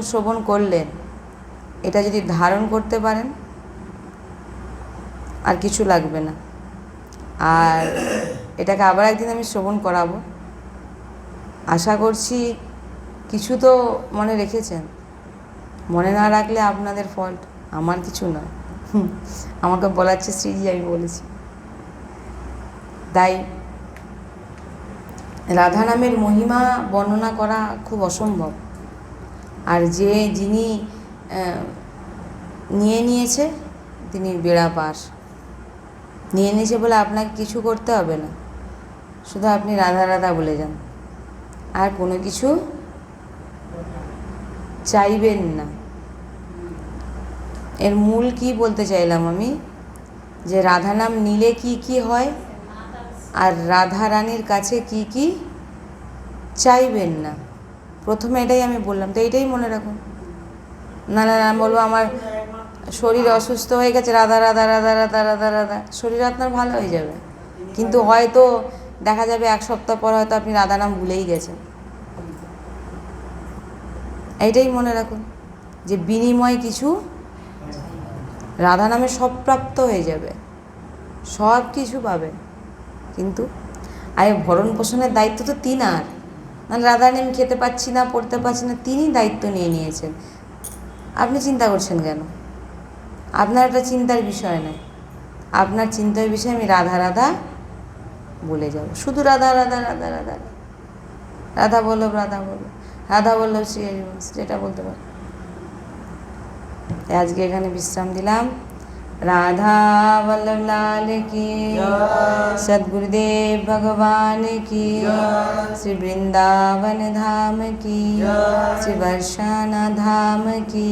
A: শ্রবণ করলেন, এটা যদি ধারণ করতে পারেন, আর কিছু লাগবে না। আর এটাকে আবার একদিন আমি শ্রবণ করাবো। আশা করছি কিছু তো মনে রেখেছেন। মনে না রাখলে আপনাদের ফল্ট, আমার কিছু নয়। আমাকে বলাচ্ছে শ্রীজি, আমি বলেছি। তাই রাধা নামের মহিমা বর্ণনা করা খুব অসম্ভব। আর যিনি নিয়ে নিয়েছে, তিনি বেড়া পার। নিয়ে নিয়েছে বলে আপনাকে কিছু করতে হবে না, শুধু আপনি রাধা রাধা বলে যান, আর কোনো কিছু চাইবেন না। এর মূল কি বলতে চাইলাম আমি, যে রাধা নাম নিলে কি কি হয়, আর রাধা রানীর কাছে কি কি চাইবেন না। প্রথমে এটাই আমি বললাম, তো এইটাই মনে রাখুন। নাহলে আমি বলবো আমার শরীর অসুস্থ হয়ে গেছে, রাধা রাধা রাধা রাধা রাধা রাধা, শরীর আপনার ভালো হয়ে যাবে, কিন্তু হয়তো দেখা যাবে 1 সপ্তাহ পর হয়তো আপনি রাধা নাম ভুলেই গেছেন। এইটাই মনে রাখুন, যে বিনিময় কিছু রাধা নামে সব প্রাপ্ত হয়ে যাবে, সব কিছু পাবে, কিন্তু আর ভরণ পোষণের দায়িত্ব তো তিনার। নাহলে রাধা নাম খেতে পাচ্ছি না, পড়তে পারছি না, তিনি দায়িত্ব নিয়ে নিয়েছেন। আপনি চিন্তা করছেন কেন? আপনার একটা চিন্তার বিষয় নয়। আপনার চিন্তার বিষয় আমি রাধা রাধা বলে যাব, শুধু রাধা রাধা রাধা রাধা, রাধা বল্লভ রাধা বল্লভ, রাধা বল্লভ শ্রী হরি বংশ, যেটা বলতে পারো। আজকে এখানে বিশ্রাম দিলাম। राधा वल्लभ लाल की सद्गुरुदेव भगवान की श्री वृंदावन धाम की श्री बरसाना धाम की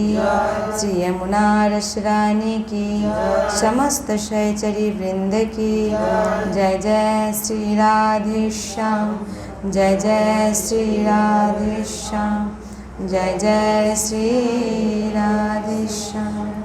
A: श्री यमुना रस रानी की समस्त सहचरी वृंद की जय जय श्री राधे श्याम जय जय श्री राधे श्याम जय जय श्री राधे श्याम।